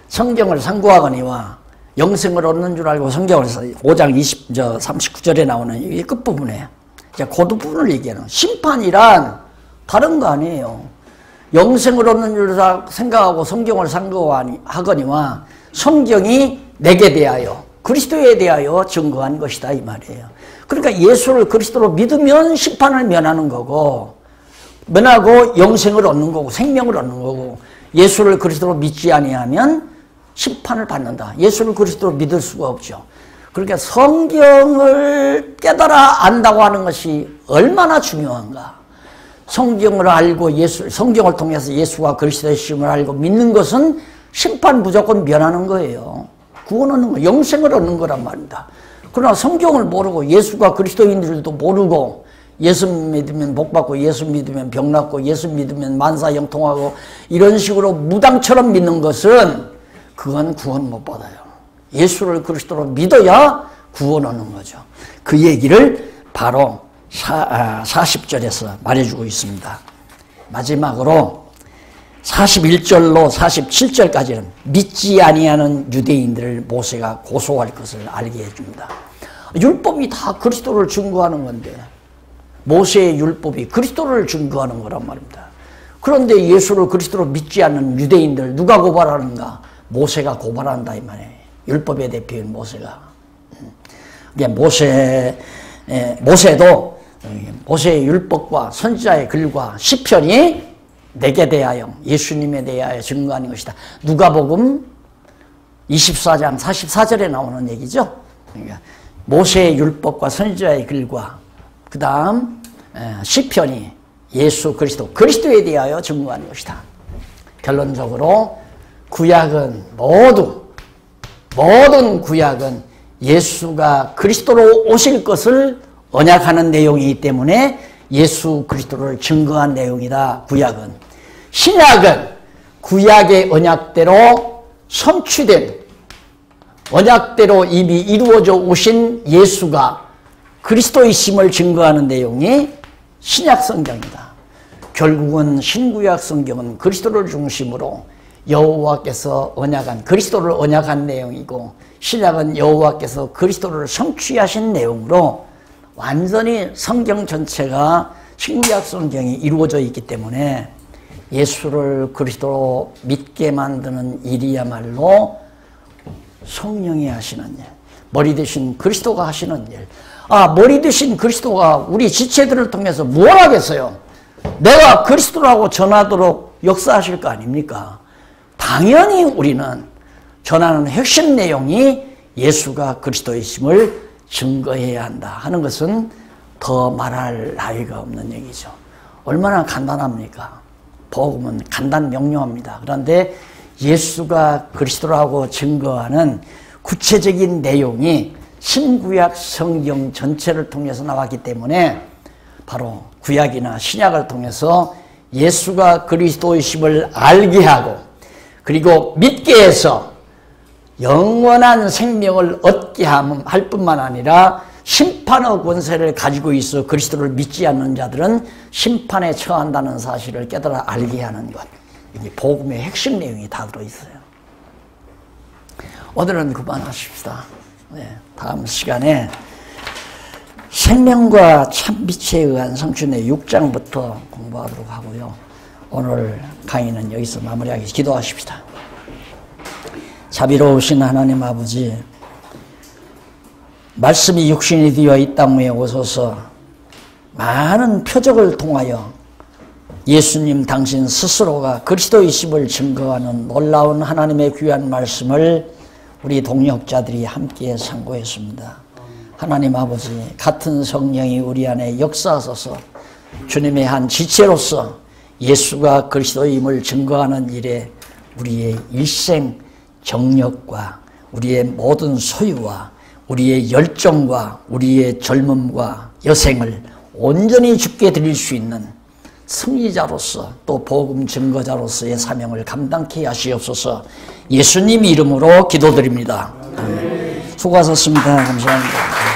A: 성경을 상고하거니와 영생을 얻는 줄 알고 성경을 5장 39절에 나오는 이 끝부분에 이제 그 부분을 얘기하는, 심판이란 다른 거 아니에요. 영생을 얻는 줄 생각하고 성경을 상고하거니와 성경이 내게 대하여 그리스도에 대하여 증거한 것이다 이 말이에요. 그러니까 예수를 그리스도로 믿으면 심판을 면하는 거고, 면하고 영생을 얻는 거고 생명을 얻는 거고, 예수를 그리스도로 믿지 아니하면 심판을 받는다. 예수를 그리스도로 믿을 수가 없죠. 그러니까 성경을 깨달아 안다고 하는 것이 얼마나 중요한가. 성경을 알고 성경을 통해서 예수가 그리스도의 심을 알고 믿는 것은 심판 무조건 면하는 거예요. 구원 얻는 거, 영생을 얻는 거란 말입니다. 그러나 성경을 모르고 예수가 그리스도인 줄도 모르고, 예수 믿으면 복 받고 예수 믿으면 병 낫고 예수 믿으면 만사 형통하고 이런 식으로 무당처럼 믿는 것은 그건 구원 못 받아요. 예수를 그리스도로 믿어야 구원 얻는 거죠. 그 얘기를 바로 40절에서 말해주고 있습니다. 마지막으로 41절로 47절까지는 믿지 아니하는 유대인들을 모세가 고소할 것을 알게 해줍니다. 율법이 다 그리스도를 증거하는 건데, 모세의 율법이 그리스도를 증거하는 거란 말입니다. 그런데 예수를 그리스도로 믿지 않는 유대인들 누가 고발하는가? 모세가 고발한다 이 말이에요. 율법의 대표인 모세가. 모세도 모세의 율법과 선지자의 글과 시편이 내게 대하여, 예수님에 대하여 증거하는 것이다. 누가복음 24장 44절에 나오는 얘기죠. 그러니까 모세의 율법과 선지자의 글과 그 다음 시편이 예수 그리스도에 대하여 증거하는 것이다. 결론적으로 구약은 모든 구약은 예수가 그리스도로 오실 것을 언약하는 내용이기 때문에 예수 그리스도를 증거한 내용이다. 구약은. 신약은 구약의 언약대로 성취된, 언약대로 이미 이루어져 오신 예수가 그리스도이심을 증거하는 내용이 신약 성경이다. 결국은 신구약 성경은 그리스도를 중심으로 여호와께서 언약한, 그리스도를 언약한 내용이고, 신약은 여호와께서 그리스도를 성취하신 내용으로 완전히 성경 전체가 신구약 성경이 이루어져 있기 때문에 예수를 그리스도로 믿게 만드는 일이야말로 성령이 하시는 일, 머리 대신 그리스도가 하시는 일. 머리 대신 그리스도가 우리 지체들을 통해서 뭘 하겠어요? 내가 그리스도라고 전하도록 역사하실 거 아닙니까? 당연히 우리는 전하는 핵심 내용이 예수가 그리스도이심을 증거해야 한다 하는 것은 더 말할 나위가 없는 얘기죠. 얼마나 간단합니까? 복음은 간단 명료합니다. 그런데 예수가 그리스도라고 증거하는 구체적인 내용이 신구약 성경 전체를 통해서 나왔기 때문에 바로 구약이나 신약을 통해서 예수가 그리스도이심을 알게 하고 그리고 믿게 해서 영원한 생명을 얻게 할 뿐만 아니라 심판의 권세를 가지고 있어 그리스도를 믿지 않는 자들은 심판에 처한다는 사실을 깨달아 알게 하는 것. 이게 복음의 핵심 내용이 다 들어있어요. 오늘은 그만하십시다. 네, 다음 시간에 생명과 참빛에 의한 성춘의 6장부터 공부하도록 하고요. 오늘 강의는 여기서 마무리하겠습니다. 기도하십시다. 자비로우신 하나님 아버지, 말씀이 육신이 되어 이 땅 위에 오셔서 많은 표적을 통하여 예수님 당신 스스로가 그리스도이심을 증거하는 놀라운 하나님의 귀한 말씀을 우리 동역자들이 함께 상고했습니다. 하나님 아버지, 같은 성령이 우리 안에 역사하셔서 주님의 한 지체로서 예수가 그리스도임을 증거하는 일에 우리의 일생 정력과 우리의 모든 소유와 우리의 열정과 우리의 젊음과 여생을 온전히 주께 드릴 수 있는 승리자로서 또 복음 증거자로서의 사명을 감당케 하시옵소서. 예수님 이름으로 기도드립니다. 수고하셨습니다. 감사합니다.